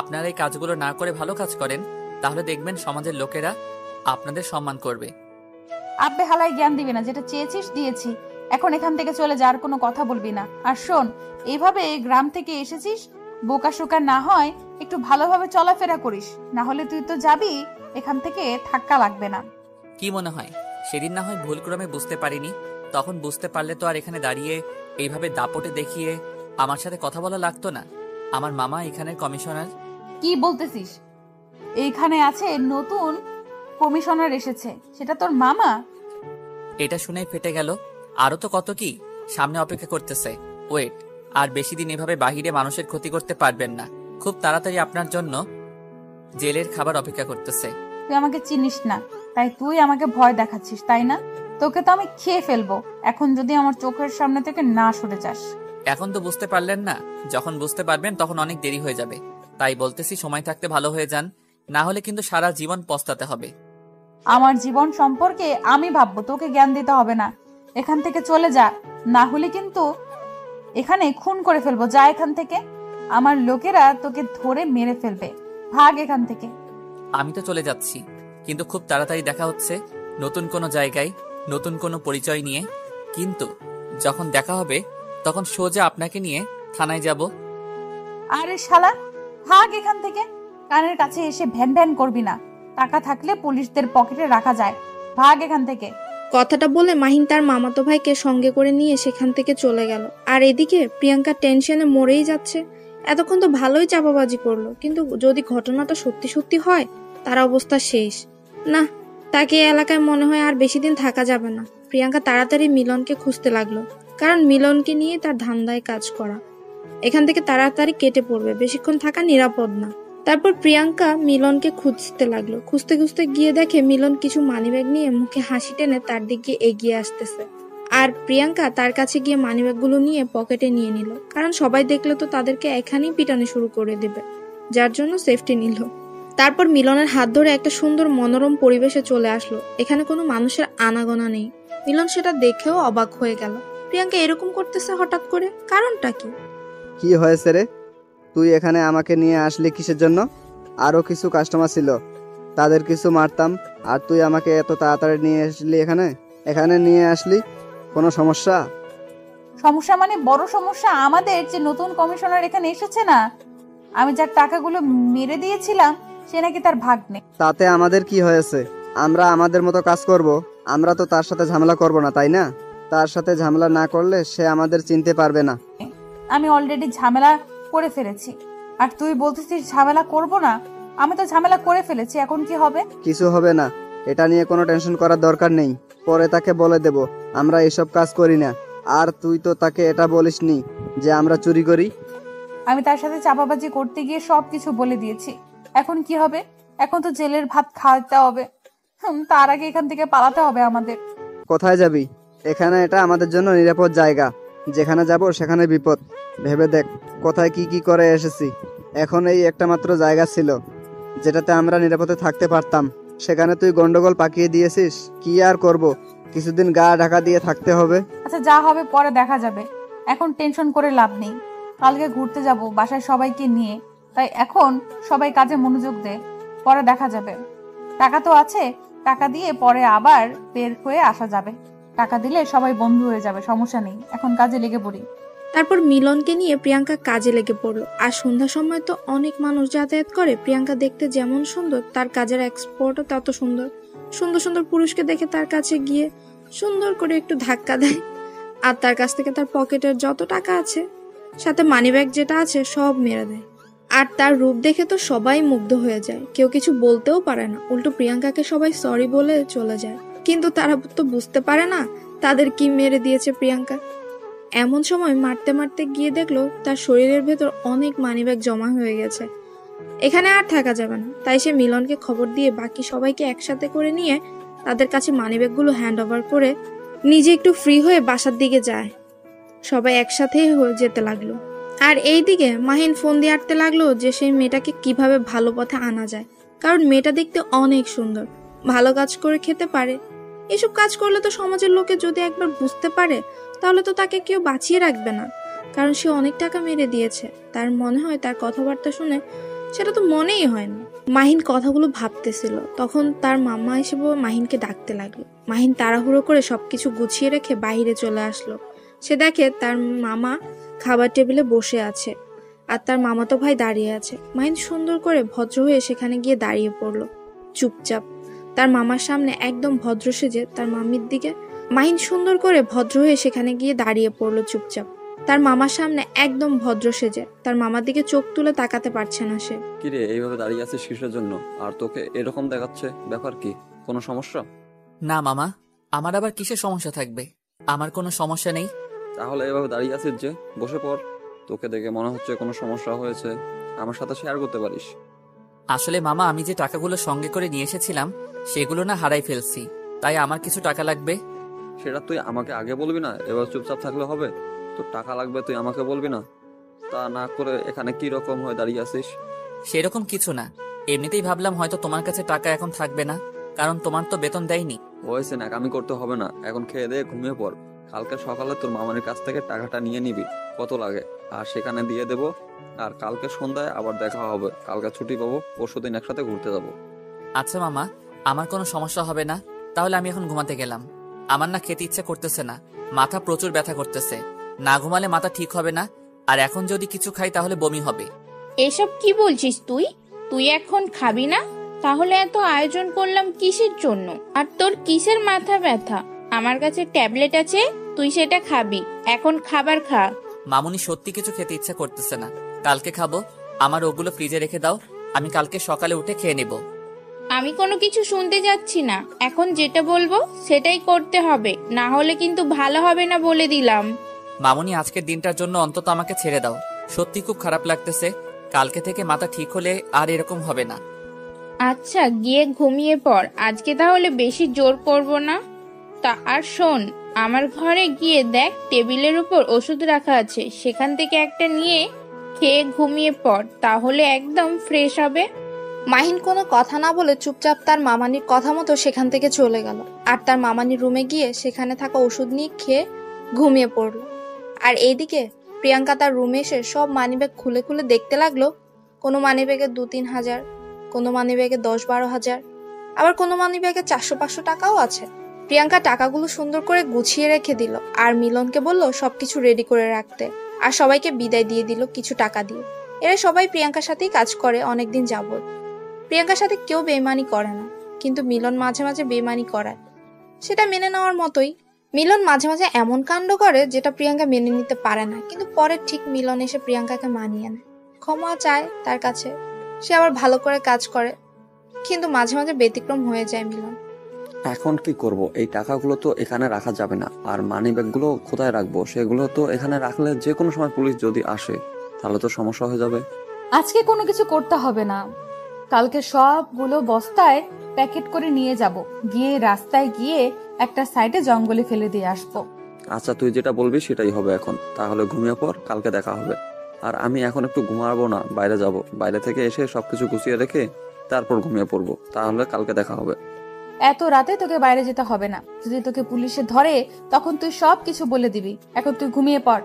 আপনারা এই কাজগুলো না করে ভালো কাজ করেন, তাহলে দেখবেন সমাজের লোকেরা আপনাদের সম্মান করবে। আব্বে হালাই জ্ঞান দিবি না, যেটা চেয়েছিস দিয়েছি। এখন এখান থেকে চলে যা, আর কোনো কথা বলবি না। আর শোন, এইভাবে গ্রাম থেকে এসেছিস, বোকা শোকা না হয় একটু ভালোভাবে চলাফেরা করিস, না হলে তুই তো যাবি, এখান থেকে ধাক্কা লাগবে না। কি মনে হয় সেদিন না হয় ভুলক্রমে বুঝতে পারিনি, তখন বুঝতে পারলে তো আর এখানে দাঁড়িয়ে এইভাবে দাপটে দেখিয়ে আমার সাথে কথা বলা লাগতো না। আমার মামা এখানের কমিশনার। কি বলতেছিস? এইখানে আছে নতুন কমিশনার এসেছে, সেটা তোর মামা? এটা শুনেই ফেটে গেল, আরো তো কত কি। সামনে অপেক্ষা করতেছে। ওয়েট। আর বেশি দিন এভাবে বাহিরে মানুষের ক্ষতি করতে পারবেন না। খুব তাড়াতাড়ি আপনার জন্য জেলের খাবার অপেক্ষা করতেছে। তুই আমাকে চিনিস না, তাই তুই আমাকে ভয় দেখাচ্ছিস, তাই না? তোকে তো আমি খেয়ে ফেলবো এখন যদি আমার চোখের সামনে থেকে না সরে যাস। এখন তো বুঝতে পারলেন না, যখন বুঝতে পারবেন তখন অনেক দেরি হয়ে যাবে। তাই বলতেছি সময় থাকতে ভালো হয়ে যান, না হলে কিন্তু সারা জীবন পস্তাতে হবে। আমার জীবন সম্পর্কে আমি ভাববো, তোকে জ্ঞান দিতে হবে না। এখান থেকে চলে যা, না হলে কিন্তু এখানে খুন করে ফেলবো। যা এখান থেকে, আমার লোকেরা তোকে ধরে মেরে ফেলবে। ভাগ এখান থেকে। আমি তো চলে যাচ্ছি, কিন্তু খুব তাড়াতাড়ি দেখা হচ্ছে নতুন কোনো জায়গায়, নতুন কোনো পরিচয় নিয়ে। কিন্তু যখন দেখা হবে তখন সোজা আপনাকে নিয়ে থানায় যাব। আরে শালা, ভাগ এখান থেকে। কানের কাছে এসে ভ্যান ভ্যান করবি না। টাকা থাকলে পুলিশদের পকেটে রাখা যায়। ভাগ এখান থেকে। কথাটা বলে মাহিন তার মামাতো ভাইকে সঙ্গে করে নিয়ে সেখান থেকে চলে গেল। আর এদিকে প্রিয়াঙ্কা টেনশনে মরেই যাচ্ছে। এতক্ষণ তো ভালোই চাপাবাজি করলো, কিন্তু যদি ঘটনাটা সত্যি সত্যি হয় তার অবস্থা শেষ। না, তাকে এই এলাকায় মনে হয় আর বেশি দিন থাকা যাবে না। প্রিয়াঙ্কা তাড়াতাড়ি মিলনকে খুঁজতে লাগলো, কারণ মিলনকে নিয়ে তার ধান্দায় কাজ করা। এখান থেকে তাড়াতাড়ি কেটে পড়বে, বেশিক্ষণ থাকা নিরাপদ না। তারপর প্রিয়াঙ্কা মিলনকে খুঁজতে লাগলো। খুঁজতে খুঁজতে গিয়ে দেখে মিলন কিছু মানিব্যাগ নিয়ে মুখে হাসি টেনে তার দিকে এগিয়ে আসতেছে। আর প্রিয়াঙ্কা তার কাছে গিয়ে মানিব্যাগগুলো নিয়ে পকেটে নিয়ে নিল, কারণ সবাই দেখলে তো তাদেরকে এখানেই পিটানো শুরু করে দেবে, যার জন্য সেফটি নিল। তারপর মিলনের হাত ধরে একটা সুন্দর মনোরম পরিবেশে চলে আসলো। এখানে কোনো মানুষের আনাগোনা নেই। মিলন সেটা দেখেও অবাক হয়ে গেল। প্রিয়াঙ্কা এরকম করতেছে হঠাৎ করে, কারণটা কি? কি হয়েছে রে? তুই এখানে আমাকে নিয়ে আসলি কিসের জন্য? আরো কিছু কাস্টমার ছিল, তাদের কিছু মারতাম, আর তুই আমাকে এত তাড়াতাড়ি নিয়ে আসলি এখানে নিয়ে আসলি। কোনো সমস্যা? সমস্যা মানে বড় সমস্যা। আমাদের যে নতুন কমিশনার এখানে এসেছে না, আমি যার টাকাগুলো মেরে দিয়েছিলাম, সে নাকি তার ভাগ্নে। তাতে আমাদের কি হয়েছে? আমরা আমাদের মতো কাজ করব। আমরা তো তার সাথে ঝামেলা করব না, তাই না? তার সাথে ঝামেলা না করলে সে আমাদের চিনতে পারবে না। আমি অলরেডি ঝামেলা করে ফেলেছি, আর তুই বলতেছিস ঝামেলা করব না? আমি তো ঝামেলা করে ফেলেছি, এখন কি হবে? কিছু হবে না, এটা নিয়ে কোনো টেনশন করার দরকার নেই। পরে তাকে বলে দেব আমরা এসব কাজ করি না। আর তুই তো তাকে এটা বলিসনি যে আমরা চুরি করি। আমি তার সাথে চাপাবাজি করতে গিয়ে সবকিছু বলে দিয়েছি। এখন কি হবে? এখন তো জেলের ভাত খাওয়াতে হবে। তার আগে এখান থেকে পালাতে হবে আমাদের। কোথায় যাবি? এখানে এটা আমাদের জন্য নিরাপদ জায়গা। যেখানে যাব সেখানে বিপদ। ভেবে দেখ কোথায় কি কি করে এসেছি। এখন এই একটা মাত্র জায়গা ছিল যেটাতে আমরা নিরাপদে থাকতে পারতাম, সেখানে তুই গন্ডগোল পাকিয়ে দিয়েছিস। কি আর করব, কিছুদিন গা ঢাকা দিয়ে থাকতে হবে। আচ্ছা, যা হবে পরে দেখা যাবে, এখন টেনশন করে লাভ নেই। কালকে ঘুরতে যাব বাসায় সবাইকে নিয়ে, তাই এখন সবাই কাজে মনোযোগ দে, পরে দেখা যাবে। টাকা তো আছে, টাকা দিয়ে পরে আবার বের হয়ে আসা যাবে। টাকা দিলে সবাই বন্ধু হয়ে যাবে, সমস্যা নেই। এখন কাজে লেগে পড়ি। তারপর মিলনকে নিয়ে প্রিয়াঙ্কা কাজে লেগে পড়লো। আর সন্ধ্যার সময় তো অনেক মানুষ যাতায়াত করে। প্রিয়াঙ্কা দেখতে যেমন সুন্দর, তার কাজের এক্সপোর্টও তত সুন্দর। সুন্দর সুন্দর পুরুষকে দেখে তার কাছে গিয়ে সুন্দর করে একটু ধাক্কা দেয়, আর তার কাছ থেকে তার পকেটের যত টাকা আছে, সাথে মানিব্যাগ যেটা আছে, সব মেরে দেয়। আর তার রূপ দেখে তো সবাই মুগ্ধ হয়ে যায়, কেউ কিছু বলতেও পারে না। উল্টো প্রিয়াঙ্কাকে সবাই সরি বলে চলে যায়, কিন্তু তারা তো বুঝতে পারে না তাদের কি মেরে দিয়েছে প্রিয়াঙ্কা। এমন সময় মারতে মারতে গিয়ে দেখলো তার শরীরের ভেতর অনেক মানিব্যাগ জমা হয়ে গেছে। এখানে আর থাকা যাবে না, তাই সে মিলনকে খবর দিয়ে বাকি সবাইকে একসাথে করে নিয়ে তাদের কাছে মানিব্যাগগুলো হ্যান্ড ওভার করে নিজে একটু ফ্রি হয়ে বাসার দিকে যায়। সবাই একসাথেই যেতে লাগলো। আর এইদিকে মাহিন ফোন দিয়ে আটতে লাগলো যে সেই মেয়েটাকে কিভাবে ভালো পথে আনা যায়, কারণ মেয়েটা দেখতে অনেক সুন্দর, ভালো কাজ করে খেতে পারে। এসব কাজ করলে তো সমাজের লোকে যদি একবার বুঝতে পারে, তাহলে তো তাকে কেউ বাঁচিয়ে রাখবে না, কারণ সে অনেক টাকা মেরে দিয়েছে। তার মনে হয়, তার কথাবার্তা শুনে সেটা তো মনেই হয় না। মাহিন কথাগুলো ভাবতেছিল, তখন তার মামা এসে মাহিনকে ডাকতে লাগলো। মাহিন তাড়াহুড়ো করে সবকিছু গুছিয়ে রেখে বাইরে চলে আসলো। সে দেখে তার মামা খাবার টেবিলে বসে আছে, আর তার মামাতো ভাই দাঁড়িয়ে আছে। মাহিন সুন্দর করে ভদ্র হয়ে সেখানে গিয়ে দাঁড়িয়ে পড়লো চুপচাপ। তার মামার সামনে একদম ভদ্র সেজে তার মামির দিকে মাহিন সুন্দর করে ভদ্র হয়ে সেখানে গিয়ে দাঁড়িয়ে পড়লো চুপচাপ। তার মামার সামনে একদম ভদ্র সেজে তার মামার দিকে চোখ তুলে তাকাতে পারছে না সে। কিরে এইভাবে দাঁড়িয়ে আছিস কিসের জন্য? আর তোকে এরকম দেখাচ্ছে, ব্যাপার কি? কোনো সমস্যা? না মামা, আমার আবার কিসের সমস্যা থাকবে? আমার কোনো সমস্যা নেই। তাহলে এভাবে দাঁড়িয়ে আছিস যে, বসে পড়। তোকে দেখে মনে হচ্ছে কোনো সমস্যা হয়েছে, আমার সাথে শেয়ার করতে পারিস। আসলে মামা, আমি যে টাকাগুলো সঙ্গে করে নিয়ে এসেছিলাম সেগুলো না হারাই ফেলছি, তাই আমার কিছু টাকা লাগবে। সেটা তুই আমাকে আগে বলবি না? এবার চুপচাপ থাকলে হবে? তোর টাকা লাগবে, তুই আমাকে বলবি না? তা না করে এখানে কি রকম হয়ে দাঁড়িয়ে আছিস? সেরকম কিছু না, এমনিতেই ভাবলাম হয়তো তোমার কাছে টাকা এখন থাকবে না, কারণ তোমার তো বেতন দেয়নি। হয়েছে, নাকামি করতে হবে না, এখন খেয়ে দিয়ে ঘুমিয়ে পড়। কালকে সকালে তোর মামার কাছ থেকে টাকাটা নিয়ে নিবি, কত লাগে, আর সেখানে দিয়ে দেবো। আর কালকে সন্ধ্যায় আবার দেখা হবে, কালকে ছুটি পাবো, পরশুদিন একসাথে ঘুরতে যাবো। আচ্ছা মামা, আমার কোনো সমস্যা হবে না। তাহলে আমি এখন ঘুমাতে গেলাম। আমার না খেতে ইচ্ছে করতেছে না, মাথা প্রচুর ব্যথা করতেছে। না ঘুমালে মাথা ঠিক হবে না, আর এখন যদি কিছু খাই তাহলে বমি হবে। এসব কি বলছিস তুই? তুই এখন খাবি না? তাহলে এত আয়োজন করলাম কিসের জন্য? আর তোর কিসের মাথা ব্যথা? আমার কাছে ট্যাবলেট আছে, তুই সেটা খাবি। এখন খাবার খা। মামুনি, সত্যি কিছু খেতে ইচ্ছে করতেছে না, কালকে খাবো। আমার ওগুলো ফ্রিজে রেখে দাও, আমি কালকে সকালে উঠে খেয়ে নেব। আমি কোনো কিছু শুনতে যাচ্ছি না, এখন যেটা বলবো সেটাই করতে হবে, না হলে কিন্তু ভালো হবে না বলে দিলাম। মামুনি, আজকের দিনটার জন্য অন্তত আমাকে ছেড়ে দাও। সত্যি খুব খারাপ লাগতেছে, কালকে থেকে মাথা ঠিক হলে আর এরকম হবে না। আচ্ছা, গিয়ে ঘুমিয়ে পড়, আজকে তাহলে বেশি জোর করব না। তা আর শোন, আমার ঘরে গিয়ে দেখ টেবিলের উপর ওষুধ রাখা আছে, সেখান থেকে একটা নিয়ে খেয়ে ঘুমিয়ে পড়, তাহলে একদম ফ্রেশ হবে। মাহিন কোনো কথা না বলে চুপচাপ তার মামানির কথা মতো সেখান থেকে চলে গেল, আর তার মামানির রুমে গিয়ে সেখানে থাকা ওষুধ নিয়ে খেয়ে ঘুমিয়ে পড়ল। আর এইদিকে প্রিয়াঙ্কা তার রুমে এসে সব মানিব্যাগ খুলে খুলে দেখতে লাগলো। কোনো মানিব্যাগে 2-3 হাজার, কোনো মানিব্যাগে 10-12 হাজার, আবার কোনো মানিব্যাগে 400-500 টাকাও আছে। প্রিয়াঙ্কা টাকাগুলো সুন্দর করে গুছিয়ে রেখে দিল, আর মিলনকে বলল সবকিছু রেডি করে রাখতে, আর সবাইকে বিদায় দিয়ে দিল কিছু টাকা দিয়ে। এরা সবাই প্রিয়াঙ্কার সাথেই কাজ করে অনেকদিন যাবত। প্রিয়াঙ্কার সাথে কেউ বেইমানি করে না, কিন্তু মিলন মাঝে মাঝে বেইমানি করায়, সেটা মেনে নেওয়ার মতোই। মিলন মাঝে মাঝে এমন কাণ্ড করে যেটা প্রিয়াঙ্কা মেনে নিতে পারে না, কিন্তু পরে ঠিক মিলন এসে প্রিয়াঙ্কাকে মানিয়ে নেয়, ক্ষমা চায় তার কাছে, সে আবার ভালো করে কাজ করে, কিন্তু মাঝে মাঝে ব্যতিক্রম হয়ে যায় মিলন। এখন কি করব? এই টাকাগুলো তো এখানে রাখা যাবে না, আর মানি ব্যাগগুলো কোথায় রাখবো? সেগুলো তো এখানে রাখলে যে কোনো সময় পুলিশ যদি আসে তাহলে তো সমস্যা হয়ে যাবে। আজকে কোনো কিছু করতে হবে না, কালকে সবগুলো বস্তায় প্যাকেট করে নিয়ে যাব, গিয়ে রাস্তায় গিয়ে একটা সাইডে জঙ্গলে ফেলে দিয়ে আসবো। আচ্ছা, তুই যেটা বলবি সেটাই হবে এখন। তাহলে ঘুমিয়ে পড়, কালকে দেখা হবে। আর আমি এখন একটু ঘুমাবো না, বাইরে যাব, বাইরে থেকে এসে সবকিছু গুছিয়ে রেখে তারপর ঘুমিয়ে পড়বো, তাহলে কালকে দেখা হবে। এত রাতে তোকে বাইরে যেতে হবে না, যদি তোকে পুলিশে ধরে তখন তুই সব কিছু বলে দিবি, এখন তুই ঘুমিয়ে পড়।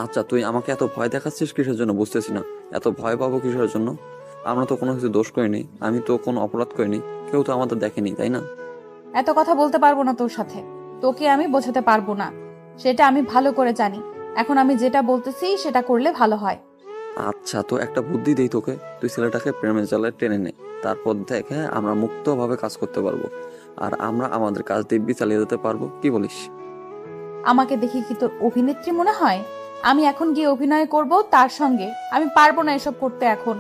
আচ্ছা, তুই আমাকে এত ভয় দেখাচ্ছিস কিসের জন্য বুঝতেছি না। এত ভয় পাবো কিসের জন্য? আমরা তো কোনো কিছু দোষ করিনি, আমি তো কোনো অপরাধ করিনি, কেউ তো আমাদের দেখেনি, তাই না? এত কথা বলতে পারবো না তোর সাথে, তোকে আমি বোঝাতে পারবো না, সেটা আমি ভালো করে জানি। এখন আমি যেটা বলতেছি সেটা করলে ভালো হয়। আচ্ছা, তো একটা বুদ্ধি দেই তোকে, তুই ছেলেটাকে প্রেমের জালে টেনে নে, তারপর দেখে আমরা মুক্তভাবে কাজ করতে পারবো, আর আমরা আমাদের কাজ দিব্যি চালিয়ে যেতে পারবো। কি বলিস? আমাকে দেখি কি তোর অভিনেত্রী মনে হয়? আমি এখন গিয়ে অভিনয় করব তার সঙ্গে? আমি পারবো না এসব করতে এখন,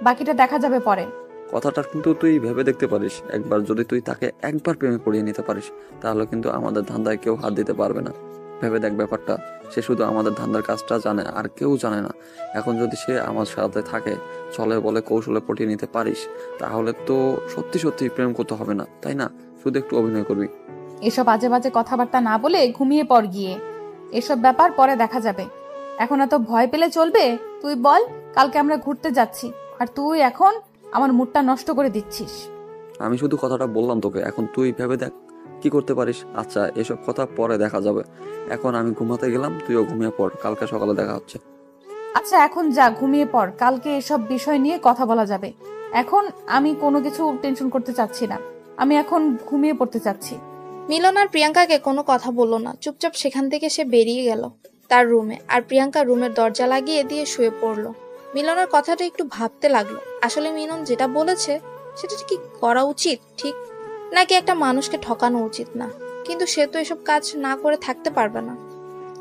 বাকিটা দেখা যাবে পরে। কথাটা কিন্তু তুই ভেবে দেখতে পারিস, একবার যদি তুই তাকে একবার প্রেমে পড়িয়ে নিতে পারিস তাহলে কিন্তু আমাদের ধান্দায় কেউ হাত দিতে পারবে না। ভেবে দেখ ব্যাপারটা, সে শুধু আমাদের ধান্দার কাজটা জানে, আর কেউ জানে না। এখন যদি সে আমার সাথে থাকে, চলে বলে কৌশলে পটিয়ে নিতে পারিস, তাহলে তো সত্যি সত্যি প্রেম করতে হবে না, তাই না? শুধু একটু অভিনয় করবি। এসব বাজে বাজে কথাবার্তা না বলে ঘুমিয়ে পড় গিয়ে, এসব ব্যাপার পরে দেখা যাবে। এখন এত ভয় পেলে চলবে? তুই বল, কালকে আমরা ঘুরতে যাচ্ছি, আর তুই এখন আমার মুডটা নষ্ট করে দিচ্ছিস। আমি শুধু কথাটা বললাম তোকে, এখন তুই ভেবে দেখ কি করতে পারিস। আচ্ছা, এসব কথা পরে দেখা যাবে, এখন আমি ঘুমাতে গেলাম, তুইও ঘুমিয়ে পড়, কালকে সকালে দেখা হচ্ছে। আচ্ছা, এখন যা ঘুমিয়ে পড়, কালকে এসব বিষয় নিয়ে কথা বলা যাবে। এখন আমি কোনো কিছু টেনশন করতে চাচ্ছি না, আমি এখন ঘুমিয়ে পড়তে চাচ্ছি। মিলন আর প্রিয়াঙ্কাকে কোনো কথা বলল না, চুপচাপ সেখান থেকে সে বেরিয়ে গেল তার রুমে, আর প্রিয়াঙ্কা রুমের দরজা লাগিয়ে দিয়ে শুয়ে পড়ল। মিলনের কথাটা একটু ভাবতে লাগলো, আসলে মিলন যেটা বলেছে সেটা কি করা উচিত ঠিক, নাকি একটা মানুষকে ঠকানো উচিত না? কিন্তু সে তো এসব কাজ না করে থাকতে পারবে না,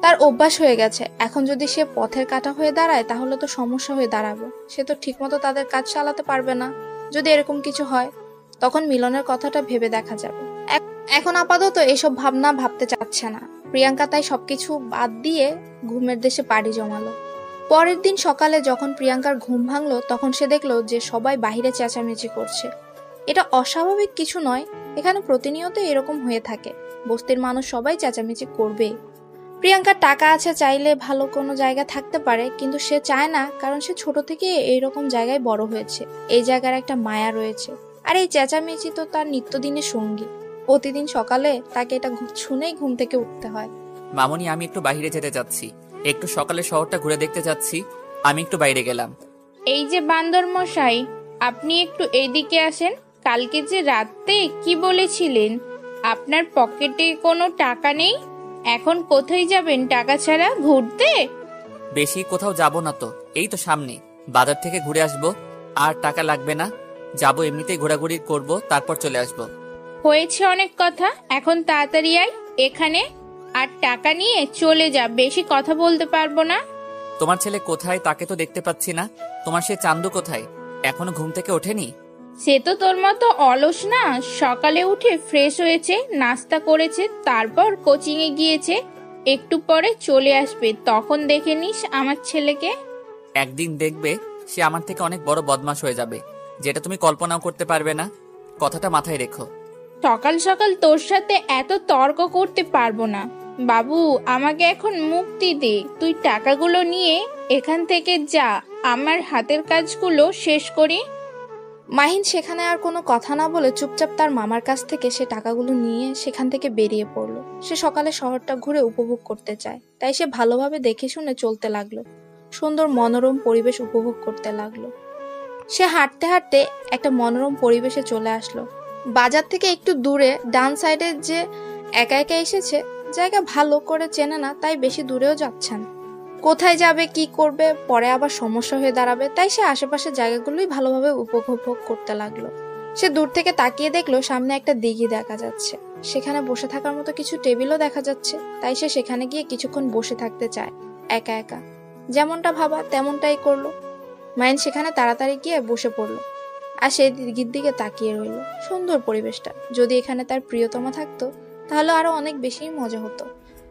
তার অভ্যাস হয়ে গেছে। এখন যদি সে পথের কাঁটা হয়ে দাঁড়ায় তাহলে তো সমস্যা হয়ে দাঁড়াবে, সে তো ঠিকমতো তাদের কাজ চালাতে পারবে না। যদি এরকম কিছু হয় তখন মিলনের কথাটা ভেবে দেখা যাবে। এখন আপাতত এসব ভাবনা ভাবতে চাচ্ছে না। প্রিয়াঙ্কা তাই সবকিছু বাদ দিয়ে ঘুমের দেশে পাড়ি জমালো। পরের দিন সকালে যখন প্রিয়াঙ্কার ঘুম ভাঙলো তখন সে দেখলো যে সবাই বাইরে চেঁচামেচি করছে। এটা অস্বাভাবিক কিছু নয়, এখানে প্রতিনিয়ত এরকম হয়ে থাকে। বস্তির মানুষ সবাই চেঁচামেচি করবে। প্রিয়াঙ্কার টাকা আছে, চাইলে ভালো কোনো জায়গা থাকতে পারে, কিন্তু সে চায় না, কারণ সে ছোট থেকে এইরকম জায়গায় বড় হয়েছে। এই জায়গার একটা মায়া রয়েছে, আর এই চেঁচামেচি তো তার নিত্যদিনের সঙ্গী। প্রতিদিন সকালে তাকে এটা শুনেই ঘুম থেকে উঠতে হয়। মামনি, আমি একটু বাইরে যেতে চাচ্ছি, একটু সকালে শহরটা ঘুরে দেখতে যাচ্ছি। আমি একটু বাইরে গেলাম। এই যে বান্দর মশাই, আপনি একটু এইদিকে আসেন। কালকে যে রাতে কি বলেছিলেন আপনার পকেটে কোনো টাকা নেই? এখন কোথায় যাবেন টাকা ছাড়া? ঘুরতে? বেশি কোথাও যাব না তো, এই তো সামনে বাজার থেকে ঘুরে আসবো। আর টাকা লাগবে না, যাব এমনিতেই ঘোরাঘুরি করব, তারপর চলে আসবো। হয়েছে অনেক কথা, এখন তাড়াতাড়ি আয় এখানে, আর টাকা নিয়ে চলে যা। বেশি কথা বলতে পারবো না। তোমার ছেলে কোথায়? তাকে তো দেখতে পাচ্ছি না। তোমার সে চান্দু কোথায়? এখনো ঘুম থেকে ওঠেনি? সে তো তোর মতো অলস না। সকালে উঠে ফ্রেশ হয়েছে, নাস্তা করেছে, তারপর কোচিং এ গিয়েছে। একটু পরে চলে আসবে, তখন দেখে নিস আমার ছেলেকে। একদিন দেখবে সে আমার থেকে অনেক বড় বদমাশ হয়ে যাবে, যেটা তুমি কল্পনাও করতে পারবে না। কথাটা মাথায় রেখো। সকাল সকাল তোর সাথে এত তর্ক করতে পারবো না বাবু। আমাকে এখন মুক্তি দে। তুই টাকাগুলো নিয়ে এখান থেকে যা, আমার হাতের কাজগুলো শেষ করি। মাহিন সেখানে আর কোনো কথা না বলে চুপচাপ তার মামার কাছ থেকে সে টাকাগুলো নিয়ে সেখান থেকে বেরিয়ে পড়লো। সে সকালে শহরটা ঘুরে উপভোগ করতে চায়, তাই সে ভালোভাবে দেখে শুনে চলতে লাগলো। সুন্দর মনোরম পরিবেশ উপভোগ করতে লাগলো। সে হাঁটতে হাঁটতে একটা মনোরম পরিবেশে চলে আসলো। বাজার থেকে একটু দূরে ডান সাইডে যে একা একা এসেছে, জায়গা ভালো করে চেনে না, তাই বেশি দূরেও যাচ্ছেন। কোথায় যাবে, কি করবে, পরে আবার সমস্যা হয়ে দাঁড়াবে, তাই সে আশেপাশের জায়গাগুলোই ভালোভাবে উপভোগ করতে লাগলো। সে দূর থেকে তাকিয়ে দেখলো সামনে একটা দিঘি দেখা যাচ্ছে। সেখানে বসে থাকার মতো কিছু টেবিলও দেখা যাচ্ছে, তাই সে সেখানে গিয়ে কিছুক্ষণ বসে থাকতে চায় একা একা। যেমনটা ভাবা তেমনটাই করলো। মাইন সেখানে তাড়াতাড়ি গিয়ে বসে পড়লো আর সেই দিঘির দিকে তাকিয়ে রইলো। সুন্দর পরিবেশটা, যদি এখানে তার প্রিয়তমা থাকতো তাহলে আরো অনেক বেশি মজা হতো।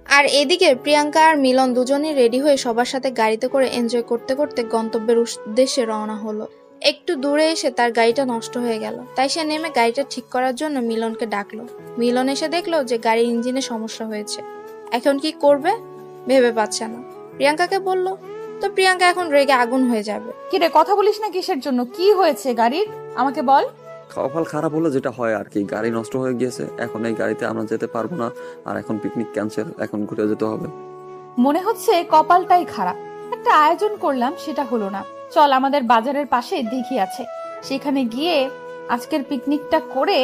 আর এদিকে প্রিয়াঙ্কা আর মিলন দুজনেই রেডি হয়ে সবার সাথে গাড়িতে করে এনজয় করতে করতে গন্তব্যের উদ্দেশ্যে রওনা হলো। একটু দূরে এসে তার গাড়িটা নষ্ট হয়ে গেল, তাই সে নেমে গাড়িটা ঠিক করার জন্য মিলনকে ডাকলো। মিলন এসে দেখলো যে গাড়ির ইঞ্জিনে সমস্যা হয়েছে। এখন কি করবে ভেবে পাচ্ছে না। প্রিয়াঙ্কাকে বলল, তো প্রিয়াঙ্কা এখন রেগে আগুন হয়ে যাবে। কিরে, কথা বলিস না কিসের জন্য? কি হয়েছে গাড়ির, আমাকে বল। কপাল খারাপ হলে যেটা হয় আর কি, গাড়ি নষ্ট হয়ে গিয়েছে। এখন এই গাড়িতে আমরা যেতে পারবো না, আর এখন পিকনিক ক্যান্সেল, এখন ঘুরে যেতে হবে। মনে হচ্ছে কপালটাই খারাপ। একটা আয়োজন করলাম, সেটা হলো না। চল, আমাদের বাজারের পাশে দিঘি আছে, সেখানে গিয়ে আজকের পিকনিকটা করে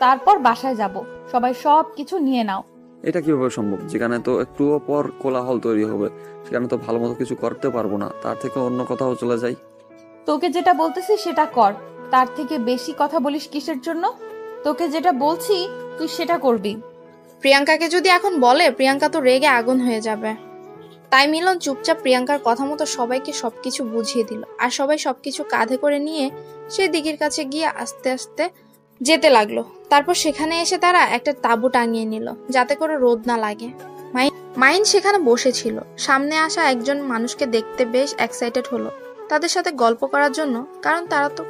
তারপর বাসায় যাব। সবাই সব কিছু নিয়ে নাও। এটা কিভাবে সম্ভব? যেখানে তো একটুও পর কোলাহল তৈরি হবে, সেখানে তো ভালো মতো কিছু করতে পারবো না। তার থেকে অন্য কোথাও চলে যাই। তোকে যেটা বলতেছি সেটা কর, তার থেকে বেশি কথা বলিস কিসের জন্য? তোকে যেটা বলছি তুই সেটা করবি। প্রিয়াঙ্কাকে যদি এখন বলে, প্রিয়াঙ্কা তো রেগে আগুন হয়ে যাবে। তাই মিলন চুপচাপ প্রিয়াঙ্কার কথা মতো সবাইকে সবকিছু বুঝিয়ে দিল। আর সবাই সবকিছু কাঁধে করে নিয়ে সেই দিঘির কাছে গিয়ে আস্তে আস্তে যেতে লাগলো। তারপর সেখানে এসে তারা একটা তাঁবু টাঙিয়ে নিল, যাতে করে রোদ না লাগে। মাইন সেখানে বসেছিল। সামনে আসা একজন মানুষকে দেখতে বেশ এক্সাইটেড হলো তাদের সাথে গল্প করার জন্য, কারণ তারা তো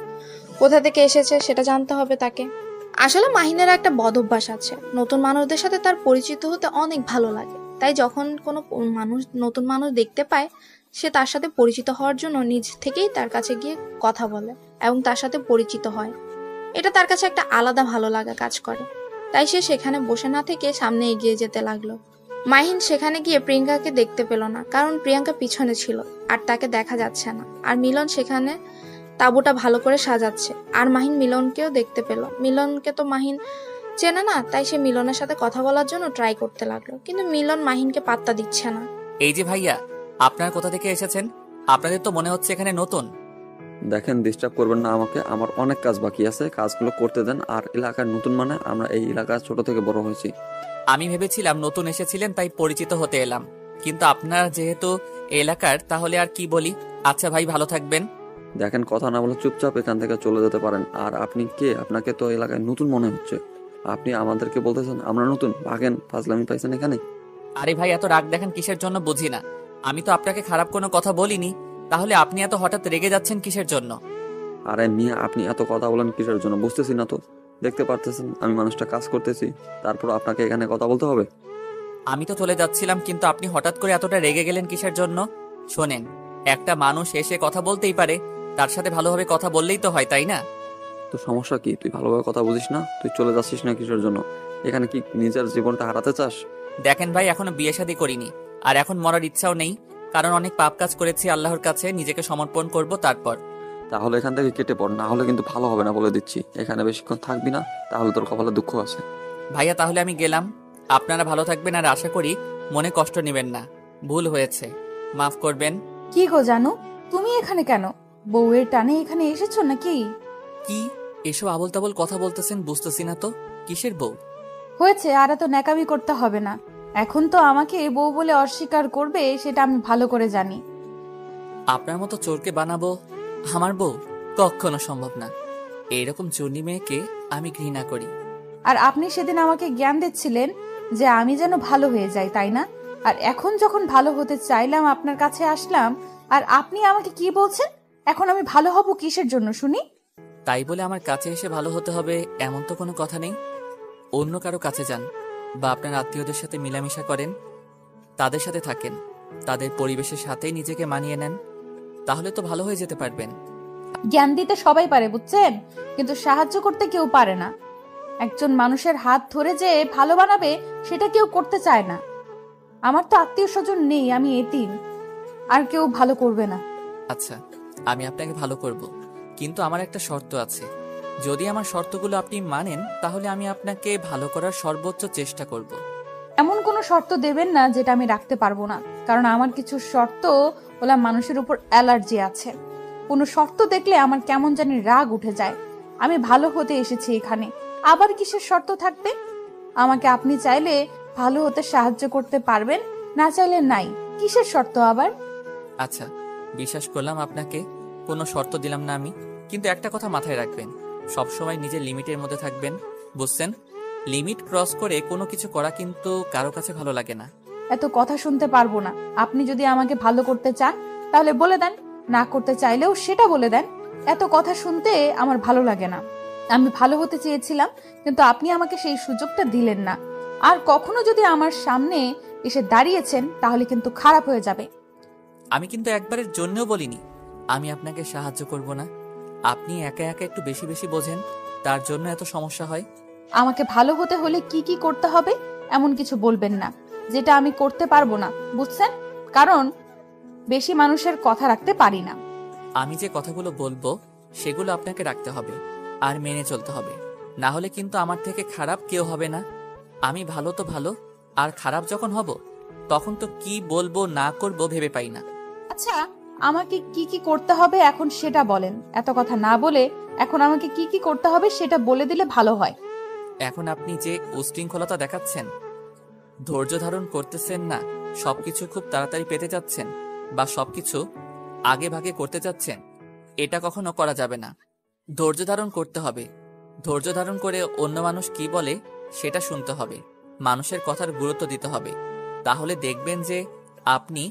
কোথা থেকে এসেছে সেটা জানতে হবে তাকে। আসলে মাহিনের একটা বদ অভ্যাস আছে, নতুন মানুষদের সাথে তার পরিচিত হতে অনেক ভালো লাগে। তাই যখন কোনো নতুন মানুষ দেখতে পায়, সে তার সাথে পরিচিত হওয়ার জন্য নিজ থেকেই তার কাছে গিয়ে কথা বলে এবং তার সাথে পরিচিত হয়। এটা তার কাছে একটা আলাদা ভালো লাগা কাজ করে। তাই সে সেখানে বসে না থেকে সামনে এগিয়ে যেতে লাগলো। মাহিন সেখানে গিয়ে প্রিয়াঙ্কাকে দেখতে পেল না, কারণ প্রিয়াঙ্কা পিছনে ছিল আর তাকে দেখা যাচ্ছে না। আর মিলন সেখানে তাঁবুটা ভালো করে সাজাচ্ছে। আর মাহিন মিলনকেও দেখতে পেল। মিলনকে তো মাহিন চেনে না, তাই সে মিলনের সাথে কথা বলার জন্য ট্রাই করতে লাগলো, কিন্তু মিলন মাহিনকে পাত্তা দিচ্ছে না। এই যে ভাইয়া, আপনার কোথা থেকে এসেছেন? আপনাদের তো মনে হচ্ছে এখানে নতুন। দেখেন, ডিস্টার্ব করবেন না আমাকে, আমার অনেক কাজ বাকি আছে, কাজগুলো করতে দেন। আর এলাকার নতুন মানে আমরা এই এলাকার ছোট থেকে বড় হয়েছি। আমি ভেবেছিলাম নতুন এসেছিলেন তাই পরিচিত হতে এলাম, কিন্তু আপনার যেহেতু এলাকার, তাহলে আর কি বলি। আচ্ছা ভাই, ভালো থাকবেন। দেখেন, কথা না বলে চুপচাপ এখান থেকে চলে যেতে পারেন। আর আপনি কে? আপনাকে তো এলাকায় নতুন মনে হচ্ছে। আপনি আমাদেরকে বলতেছেন আমরা নতুন? ভাগেন, ফাজলামি পাইছেন এখানে। আরে ভাই, এত রাগ দেখান কিসের জন্য বুঝি না। আমি তো আপনাকে খারাপ কোনো কথা বলিনি, তাহলে আপনি এত হঠাৎ রেগে যাচ্ছেন কিসের জন্য? আরে মিয়া, আপনি এত কথা বলেন কিসের জন্য বুঝতেছি না তো। দেখতে পারতেছেন আমি মানুষটা কাজ করতেছি, তারপর আপনাকে এখানে কথা বলতে হবে? আমি তো চলে যাচ্ছিলাম, কিন্তু আপনি হঠাৎ করে এতটা রেগে গেলেন কিসের জন্য? শোনেন, একটা মানুষ এসে কথা বলতেই পারে, তার সাথে ভালোভাবে কথা বললেই তো হয়, তাই না? তো সমস্যা কি? তুই ভালোভাবে কথা বুঝিস না? তুই চলে যাচ্ছিস না কিসের জন্য? এখানে কি নিজের জীবনটা হারাতে চাস? দেখেন ভাই, এখনো বিয়ে শাদী করিনি, আর এখন মরার ইচ্ছাও নেই, কারণ অনেক পাপ কাজ করেছি, আল্লাহর কাছে নিজেকে সমর্পণ করব তারপর। তাহলে এখান থেকে কেটে পড়, না হলে কিন্তু ভালো হবে না বলে দিচ্ছি। এখানে বেশিক্ষণ থাকবি না, তাহলে তোর কপালে দুঃখ আছে। ভাইয়া, তাহলে আমি গেলাম। আপনারা ভালো থাকবেন, আর আশা করি মনে কষ্ট নেবেন না। ভুল হয়েছে, মাফ করবেন। কি গো জানু, তুমি এখানে কেন? বউয়ের টানে এখানে এসেছো নাকি? কি এসব আবল তাবল কথা বলতেছেন? বুঝতেছি না তো, কিসের বউ? হয়েছে, আর এত ন্যাকামি করতে হবে না। এখন তো আমাকে বউ বলে অস্বীকার করবে, সেটা আমি ভালো করে জানি। আপনার মতো চোরকে বানাবো আমার বউ? কখনো সম্ভব না। এইরকম চুনি মেয়েকে আমি ঘৃণা করি। আর আপনি সেদিন আমাকে জ্ঞান দিচ্ছিলেন যে আমি যেন ভালো হয়ে যাই, তাই না? আর এখন যখন ভালো হতে চাইলাম, আপনার কাছে আসলাম, আর আপনি আমাকে কি বলছেন? এখন আমি ভালো হব কিসের জন্য শুনি? তাই বলে আমার কাছে এসে ভালো হতে হবে এমন তো কোনো কথা নেই। অন্য কারো কাছে যান, বা আপনার আত্মীয়দের সাথে মিলামিশা করেন, তাদের সাথে থাকেন, তাদের পরিবেশের সাথেই নিজেকে মানিয়ে নেন, তাহলে তো ভালো হয়ে যেতে পারবেন। জ্ঞান দিতে সবাই পারে, বুঝছেন, কিন্তু সাহায্য করতে কেউ পারে না। একজন মানুষের হাত ধরে যে ভালো বানাবে, সেটা কেউ করতে চায় না। আমার তো আত্মীয় স্বজন নেই, আমি এতিম, আর কেউ ভালো করবে না। আচ্ছা, আমি আপনাকে ভালো করব, কিন্তু আমার একটা শর্ত আছে। যদি আমার শর্তগুলো আপনি মানেন, তাহলে আমি আপনাকে ভালো করার সর্বোচ্চ চেষ্টা করব। এমন কোনো শর্ত দেবেন না যেটা আমি রাখতে পারবো না, কারণ আমার কিছু শর্ত ওলা মানুষের উপর অ্যালার্জি আছে। কোনো শর্ত দেখলে আমার কেমন জানি রাগ উঠে যায়। আমি ভালো হতে এসেছি এখানে, আবার কিসের শর্ত থাকবে? আমাকে আপনি চাইলে ভালো হতে সাহায্য করতে পারবেন, না চাইলে নাই। কিসের শর্ত আবার? আচ্ছা, বিশ্বাস করলাম আপনাকে, কোনো শর্ত দিলাম না আমি, কিন্তু একটা কথা মাথায় রাখবেন, সবসময় নিজের লিমিটের মধ্যে থাকবেন, বুঝছেন? লিমিট ক্রস করে কোনো কিছু করা কিন্তু কারো কাছে ভালো লাগে না। এত কথা শুনতে পারবো না। আপনি যদি আমাকে ভালো করতে চান তাহলে বলে দেন, না করতে চাইলেও সেটা বলে দেন। এত কথা শুনতে আমার ভালো লাগে না। আমি ভালো হতে চেয়েছিলাম, কিন্তু আপনি আমাকে সেই সুযোগটা দিলেন না। আর কখনো যদি আমার সামনে এসে দাঁড়িয়েছেন, তাহলে কিন্তু খারাপ হয়ে যাবে। আমি কিন্তু একবারের জন্যও বলিনি আমি আপনাকে সাহায্য করব না। আপনি একা একা একটু বেশি বেশি বোঝেন, তার জন্য এত সমস্যা হয়। আমাকে ভালো হতে হলে কি কি করতে হবে এমন কিছু বলবেন না যেটা আমি করতে পারবো না, বুঝছেন? কারণ বেশি মানুষের কথা রাখতে পারি না। আমি যে কথাগুলো বলবো সেগুলো আপনাকে রাখতে হবে আর মেনে চলতে হবে, না হলে কিন্তু আমার থেকে খারাপ কেউ হবে না। আমি ভালো তো ভালো, আর খারাপ যখন হব তখন তো কি বলবো না করবো ভেবে পাই না। আচ্ছা, আমাকে কি কি করতে হবে এখন সেটা বলেন। এত কথা না বলে এখন আমাকে কি কি করতে হবে সেটা বলে দিলে ভালো হয়। এখন আপনি যে উশৃঙ্খলতা দেখাচ্ছেন, ধৈর্য ধারণ করতেছেন না, সবকিছু খুব তাড়াতাড়ি পেতে যাচ্ছেন, বা সবকিছু আগে ভাগে করতে যাচ্ছেন, এটা কখনো করা যাবে না। ধৈর্য ধারণ করতে হবে। ধৈর্য ধারণ করে অন্য মানুষ কি বলে সেটা শুনতে হবে, মানুষের কথার গুরুত্ব দিতে হবে, তাহলে দেখবেন যে আপনি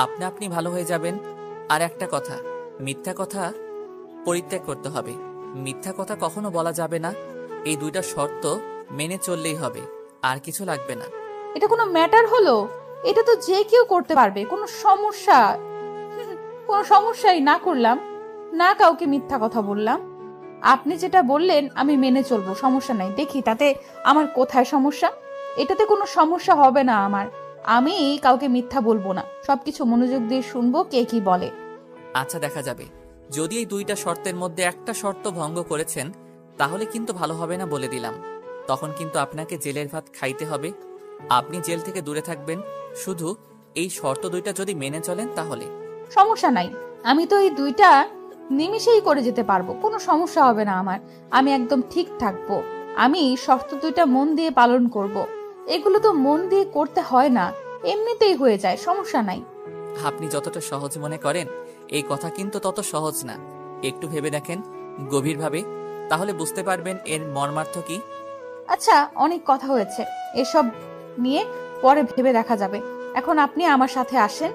আপনা আপনি ভালো হয়ে যাবেন। আর একটা কথা, মিথ্যা কথা পরিত্যাগ করতে হবে। মিথ্যা কথা কখনো বলা যাবে না। এই দুইটা শর্ত মেনে চললেই হবে, আর কিছু লাগবে না। এটা কোনো ম্যাটার হলো? এটা তো যে কেউ করতে পারবে, কোনো সমস্যা? কোনো সমস্যাই না করলাম, না কাউকে মিথ্যা কথা বললাম। আপনি যেটা বললেন আমি মেনে চলবো, সমস্যা নাই। দেখি তাতে আমার কোথায় সমস্যা? এটাতে কোনো সমস্যা হবে না আমার। আমি কাউকে মিথ্যা বলবো না, সবকিছু মনোযোগ দিয়ে শুনবো কে কি বলে। আচ্ছা, দেখা যাবে। যদি এই দুইটা শর্তের মধ্যে একটা শর্ত ভঙ্গ করেছেন, তাহলে কিন্তু ভালো হবে না বলে দিলাম। তখন কিন্তু আপনাকে জেলের ভাত খাইতে হবে। আপনি জেল থেকে দূরে থাকবেন, শুধু এই শর্ত দুইটা যদি মেনে চলেন তাহলে। সমস্যা নাই, আমি তো এই দুইটা নিমিষেই করে যেতে পারবো, কোনো সমস্যা হবে না আমার। আমি একদম ঠিক থাকবো। আমি শর্ত দুইটা মন দিয়ে পালন করব। এগুলো তো মন দিয়ে করতে হয় না, এমনিতেই হয়ে যায়, সমস্যা নাই। আপনি যতটা সহজ মনে করেন, এই কথা কিন্তু তত সহজ না। একটু ভেবে দেখেন গভীরভাবে, তাহলে বুঝতে পারবেন এর মর্মার্থ কি। আচ্ছা, অনেক কথা হয়েছে, এসব নিয়ে পরে ভেবে দেখা যাবে। এখন আপনি আমার সাথে আসেন,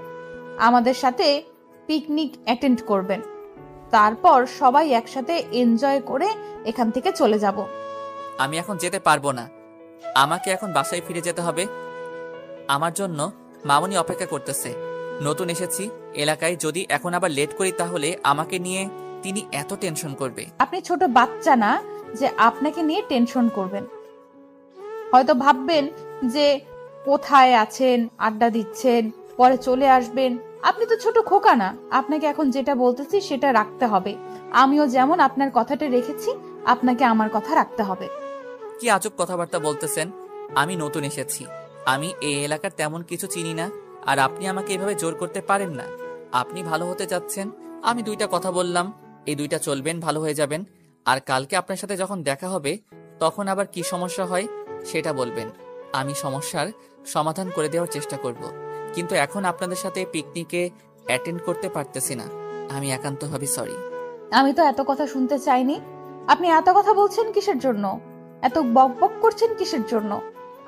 আমাদের সাথে পিকনিক অ্যাটেন্ড করবেন, তারপর সবাই একসাথে এনজয় করে এখান থেকে চলে যাব। আমি এখন যেতে পারবো না, আমাকে এখন বাসায় ফিরে যেতে হবে। আমার জন্য মামুনি অপেক্ষা করতেছে। নতুন এসেছি এলাকায়, যদি এখন আবার লেট করি তাহলে আমাকে নিয়ে তিনি এত টেনশন করবে। আপনি ছোট বাচ্চা না যে আপনাকে নিয়ে টেনশন করবেন। হয়তো ভাববেন যে কোথায় আছেন, আড্ডা দিচ্ছেন, পরে চলে আসবেন। আপনি তো ছোট খোকা না, আপনাকে এখন যেটা বলতেছি সেটা রাখতে হবে। আমিও যেমন আপনার কথাটা রেখেছি, আপনাকে আমার কথা রাখতে হবে। কি আজব কথাবার্তা বলতেছেন? আমি নতুন এসেছি, আমি এই এলাকার তেমন কিছু চিনি না, আর আপনি আমাকে এভাবে জোর করতে পারেন না। আপনি ভালো হতে চাচ্ছেন, আমি দুইটা কথা বললাম, এই দুইটা চলবেন, ভালো হয়ে যাবেন। আর কালকে আপনার সাথে যখন দেখা হবে তখন আবার কি সমস্যা হয় সেটা বলবেন, আমি সমস্যার সমাধান করে দেওয়ার চেষ্টা করব। কিন্তু এখন আপনাদের সাথে পিকনিকে অ্যাটেন্ড করতে পারতেছি না, আমি একান্তভাবে সরি। আমি তো এত কথা শুনতে চাইনি। আপনি এত কথা বলছেন কিসের জন্য? এত বকবক করছেন কিসের জন্য?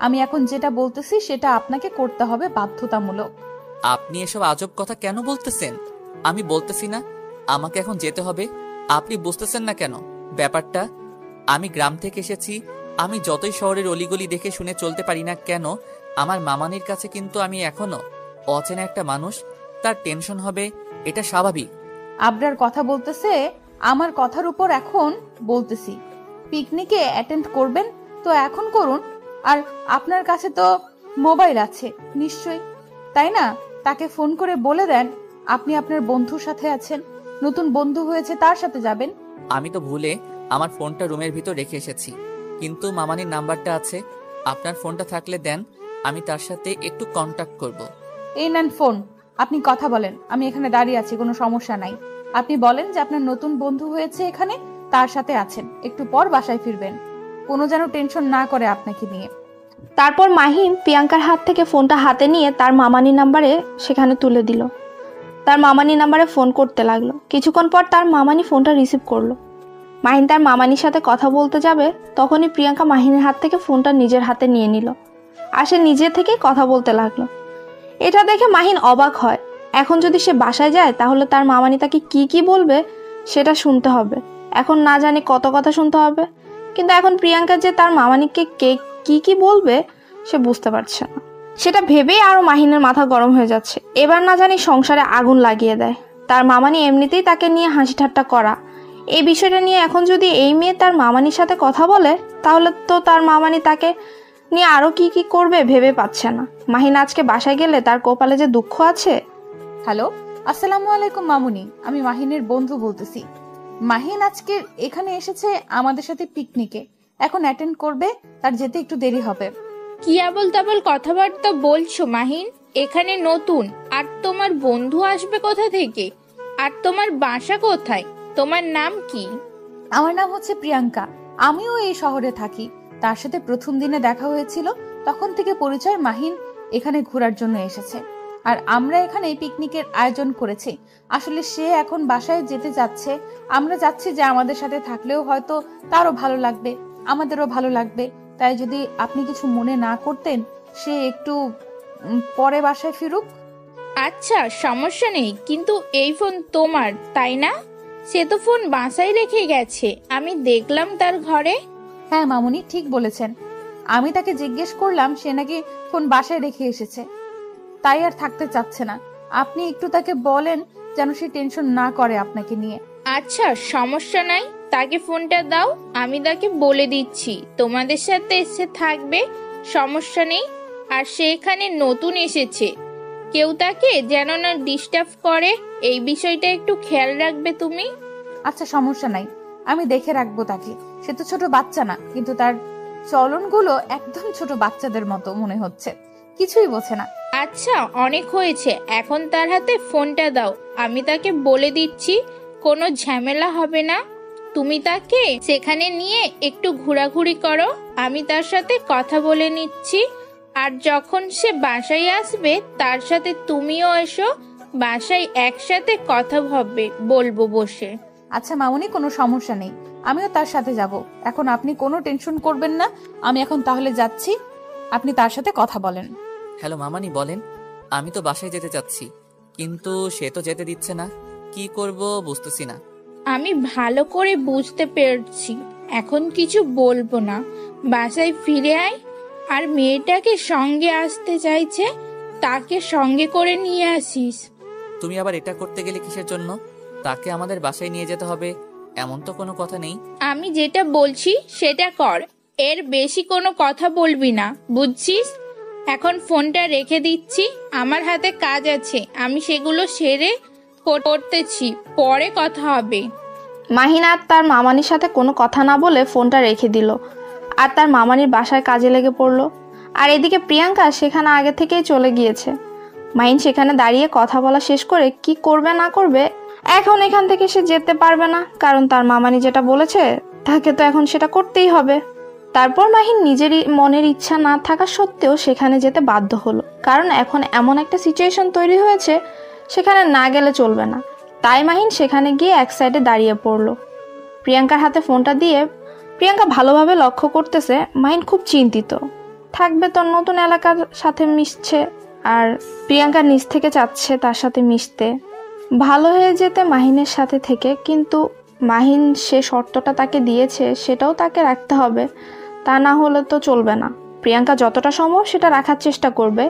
আমি এখন যেটা বলতেছি সেটা আপনাকে করতে হবে বাধ্যতামূলক। আপনি এসব আজব কথা কেন বলতেছেন? আমি বলতেছি না আমাকে এখন যেতে হবে, আপনি বুঝতেছেন না কেন ব্যাপারটা? আমি গ্রাম থেকে এসেছি, আমি যতই শহরের অলিগলি দেখে শুনে চলতে পারি না কেন, আমার মামানির কাছে কিন্তু আমি এখনো অচেনা একটা মানুষ। তার টেনশন হবে, এটা স্বাভাবিক। আবরার কথা বলতেছে, আমার কথার উপর এখন বলতেছি। পিকনিকে অ্যাটেন্ড করবেন তো এখন করুন। আর আপনার কাছে তো মোবাইল আছে নিশ্চয়ই, তাই না? তাকে ফোন করে বলে দেন আপনি আপনার বন্ধুর সাথে আছেন, নতুন বন্ধু হয়েছে তার সাথে যাবেন। আমি তো ভুলে আমার ফোনটা রুমের ভিতর রেখে এসেছি, কিন্তু মামানির নাম্বারটা আছে, আপনার ফোনটা থাকলে দেন, আমি তার সাথে একটু কন্ট্যাক্ট করব। এই নেন ফোন, আপনি কথা বলেন, আমি এখানে দাঁড়িয়ে আছি, কোনো সমস্যা নাই। আপনি বলেন যে আপনার নতুন বন্ধু হয়েছে এখানে, তার সাথে আছেন, একটু পর বাসায় ফিরবেন, কোনো যেন টেনশন না করে আপনাকে নিয়ে। তারপর মাহিন প্রিয়াঙ্কার হাত থেকে ফোনটা হাতে নিয়ে তার মামানি নাম্বারে সেখানে তুলে দিল। তার মামানি নাম্বারে ফোন করতে লাগলো। কিছুক্ষণ পর তার মামানি ফোনটা রিসিভ করলো। মাহিন তার মামানির সাথে কথা বলতে যাবে, তখনই প্রিয়াঙ্কা মাহিনের হাত থেকে ফোনটা নিজের হাতে নিয়ে নিল, আর সে নিজে থেকে কথা বলতে লাগলো। এটা দেখে মাহিন অবাক হয়। এখন যদি সে বাসায় যায় তাহলে তার মামানি তাকে কি কি বলবে সেটা শুনতে হবে। এখন না জানি কত কথা শুনতে হবে, কিন্তু এখন প্রিয়াঙ্কা যে তার মামানিকে কে কি কি বলবে সে বুঝতে পারছে না। সেটা ভেবেই আরো মাহিনের মাথা গরম হয়ে যাচ্ছে। এবার না জানি সংসারে আগুন লাগিয়ে দেয়। তার মামানি এমনিতেই তাকে নিয়ে হাসি ঠাট্টা করা, এই বিষয়টা নিয়ে এখন যদি এই মেয়ে তার মামানির সাথে কথা বলে তাহলে তো তার মামানি তাকে নিয়ে আরো কি কি করবে ভেবে পাচ্ছে না। মাহিন আজকে বাসায় গেলে তার কপালে যে দুঃখ আছে। হ্যালো, আসসালামু আলাইকুম মামুনি, আমি মাহিনের বন্ধু বলতেছি। মাহিন আজকে এখানে এসেছে আমাদের সাথে পিকনিকে, এখন অ্যাটেন্ড করবে, তার যেতে একটু দেরি হবে। কি আবল তাবল কথাবার্তা বলছো মাহিন? এখানে নতুন, আর তোমার বন্ধু আসবে কোথা থেকে? আর তোমার বাসা কোথায়? তোমার নাম কি? আমার নাম হচ্ছে প্রিয়াঙ্কা, আমিও এই শহরে থাকি। তার সাথে প্রথম দিনে দেখা হয়েছিল, তখন থেকে পরিচয়। মাহিন এখানে ঘোরার জন্য এসেছে, আর আমরা এখানে পিকনিকের আয়োজন করেছি। আসলে সে এখন বাসায় যেতে যাচ্ছে, আমরা যাচ্ছি যে আমাদের সাথে থাকলেও হয়তো তারও ভালো লাগবে, আমাদেরও ভালো লাগবে। তাই যদি আপনি কিছু মনে না করতেন, সে একটু পরে বাসায় ফিরুক। আচ্ছা, সমস্যা নেই, কিন্তু এই ফোন তোমার তাই না? সে তো ফোন বাসায় রেখে গেছে, আমি দেখলাম তার ঘরে। হ্যাঁ মামুনি, ঠিক বলেছেন। আমি তাকে জিজ্ঞেস করলাম, সে নাকি ফোন বাসায় রেখে এসেছে, তাই আর থাকতে চাচ্ছে না। আপনি একটু তাকে বলেন যেন সে টেনশন না করে আপনাকে নিয়ে। আচ্ছা, সমস্যা নাই, তাকে ফোনটা দাও, আমি তাকে বলে দিচ্ছি তোমাদের সাথে এসে থাকবে, সমস্যা নেই। আর সে এখানে নতুন এসেছে, কেউ তাকে যেন না ডিস্টার্ব করে, এই বিষয়টা একটু খেয়াল রাখবে তুমি। আচ্ছা সমস্যা নাই, আমি দেখে রাখবো তাকে। সে তো ছোট বাচ্চা না, কিন্তু তার চলনগুলো একদম ছোট বাচ্চাদের মতো মনে হচ্ছে, কিছুই বোঝে না। আচ্ছা, অনেক হয়েছে, এখন তার হাতে ফোনটা দাও, আমি তাকে বলে দিচ্ছি কোনো ঝামেলা হবে না। তুমি তাকে সেখানে নিয়ে একটু ঘোরাঘুরি করো, আমি তার সাথে কথা বলে নিচ্ছি। আর যখন সে বাসায় আসবে তার সাথে তুমিও এসো, বাসায় একসাথে কথা বলবো বসে। আচ্ছা মামুনি, কোনো সমস্যা নেই, আমিও তার সাথে যাব। এখন আপনি কোনো টেনশন করবেন না, আমি এখন তাহলে যাচ্ছি, আপনি তার সাথে কথা বলেন। হ্যালো মামানি, বলেন। আমি তো বাসায় যেতে চাচ্ছি, কিন্তু সে তো যেতে দিচ্ছে না। কি করব বুঝতেছি না। আমি ভালো করে বুঝতে পেরেছি, এখন কিছু বলবো না। বাসায় ফিরে আয়, আর মেয়েটাকে সঙ্গে আসতে চাইছে, তাকে সঙ্গে করে নিয়ে আসিস। তুমি আবার এটা করতে গেলে কিসের জন্য? তাকে আমাদের বাসায় নিয়ে যেতে হবে এমন তো কোনো কথা নেই। আমি যেটা বলছি সেটা কর, এর বেশি কোনো কথা বলবি না, বুঝছিস? এখন ফোনটা রেখে দিচ্ছি, আমার হাতে কাজ আছে, আমি সেগুলো সেরে করতেছি, পরে কথা হবে। মাহিন আর তার মামানির সাথে কোনো কথা না বলে ফোনটা রেখে দিল আর তার মামানির বাসায় কাজে লেগে পড়লো। আর এদিকে প্রিয়াঙ্কা সেখানে আগে থেকেই চলে গিয়েছে। মাহিন সেখানে দাঁড়িয়ে কথা বলা শেষ করে কি করবে না করবে, এখন এখান থেকে সে যেতে পারবে না, কারণ তার মামানি যেটা বলেছে তাকে তো এখন সেটা করতেই হবে। তারপর মাহিন নিজেরই মনের ইচ্ছা না থাকা সত্ত্বেও সেখানে যেতে বাধ্য হলো, কারণ এখন এমন একটা সিচুয়েশন তৈরি হয়েছে সেখানে না গেলে চলবে না। তাই মাহিন সেখানে গিয়ে এক সাইডে দাঁড়িয়ে পড়লো। প্রিয়াঙ্কার হাতে ফোনটা দিয়ে প্রিয়াঙ্কা ভালোভাবে লক্ষ্য করতেছে মাহিন খুব চিন্তিত থাকবে, তো নতুন এলাকার সাথে মিশছে আর প্রিয়াঙ্কা নিজ থেকে চাচ্ছে তার সাথে মিশতে, ভালো হয়ে যেতে মাহিনের সাথে থেকে। কিন্তু মাহিন সে শর্তটা তাকে দিয়েছে সেটাও তাকে রাখতে হবে, তা না হলে তো চলবে না। প্রিয়াঙ্কা যতটা সম্ভব সেটা রাখার চেষ্টা করবে,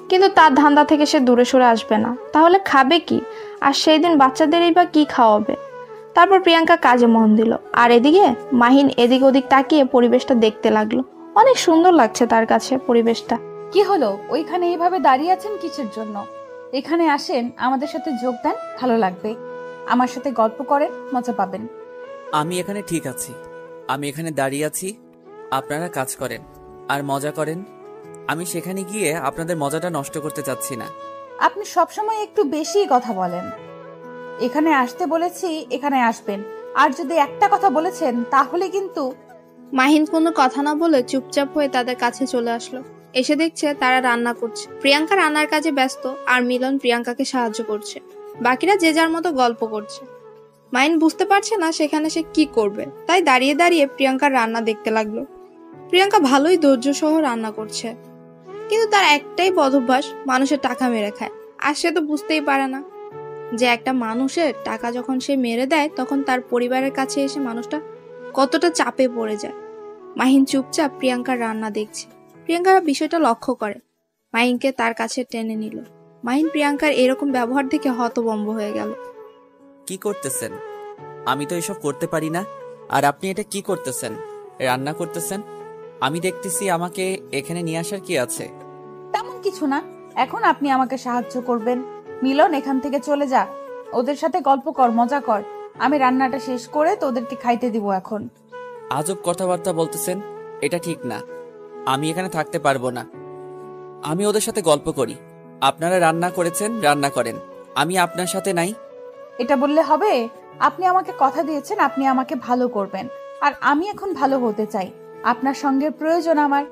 কিন্তু তার ধান্দা থেকে সে দূরে সরে আসবে না। তাহলে খাবে কি, আর সেই দিন বাচ্চাদেরই বা কি খাওয়াবে? তারপর প্রিয়াঙ্কা কাজে মন দিল, আর এদিকে মাহিন এদিক ওদিক তাকিয়ে পরিবেশটা দেখতে লাগলো। অনেক সুন্দর লাগছে তার কাছে পরিবেশটা। কি হলো, ওইখানে এইভাবে দাঁড়িয়ে আছেন কিসের জন্য? এখানে আসেন, আমাদের সাথে যোগ দেন, ভালো লাগবে। আমার সাথে গল্প করেন, মজা পাবেন। আমি এখানে ঠিক আছি, আমি এখানে দাঁড়িয়ে আছি, আপনারা কাজ করেন আর মজা করেন। আমি সেখানে গিয়ে আপনাদের মজাটা নষ্ট করতে চাচ্ছি না। আপনি সবসময় একটু বেশি কথা বলেন। এখানে আসতে বলেছি, এখানে আসবেন, আর যদি একটা কথা বলেছেন তাহলে কিন্তু। মাহিন কোনো কথা না বলে চুপচাপ হয়ে তাদের কাছে চলে আসলো। এসে দেখছে তারা রান্না করছে। প্রিয়াঙ্কা রান্নার কাজে ব্যস্ত আর মিলন প্রিয়াঙ্কাকে সাহায্য করছে। বাকিরা যে যার মতো গল্প করছে। মাহিন বুঝতে পারছে না সেখানে সে কি করবে, তাই দাঁড়িয়ে দাঁড়িয়ে প্রিয়াঙ্কার রান্না দেখতে লাগলো। প্রিয়াঙ্কা ভালোই ধৈর্য সহ রান্না করছে, কিন্তু তার একটাই বদভ্যাস, মানুষের টাকা মেরে খায়। আর সে তো বুঝতেই পারে না যে একটা মানুষের টাকা যখন সে মেরে দেয় তখন তার পরিবারের কাছে এসে মানুষটা কতটা চাপে পড়ে যায়। মাহিন চুপচাপ প্রিয়াঙ্কার রান্না দেখছে। প্রিয়াঙ্কার বিষয়টা লক্ষ্য করে, মাহিনকে তার কাছে টেনে নিল। মাহিন প্রিয়াঙ্কার এরকম ব্যবহার দেখে হতভম্ব হয়ে গেল। কি করতেছেন? আমি তো এসব করতে পারি না, আর আপনি এটা কি করতেছেন? রান্না করতেছেন? আমি দেখতেছি, আমাকে এখানে নিয়ে আসার কি আছে? তেমন কিছু না, এখন আপনি আমাকে সাহায্য করবেন। মিলন, এখান থেকে চলে যা, ওদের সাথে গল্প কর, মজা কর। আমি রান্নাটা শেষ করে তোদেরকে খাইতে দিব এখন। আজব কথাবার্তা বলতেছেন, এটা ঠিক না। আমি এখানে থাকতে পারবো না। আমি ওদের সাথে গল্প করি, আপনারা রান্না করেছেন, রান্না করেন, আমি আপনার সাথে নাই। এটা বললে হবে? আপনি আমাকে কথা দিয়েছেন আপনি আমাকে ভালো করবেন, আর আমি এখন ভালো হতে চাই। আপনার সঙ্গে প্রয়োজন আমার,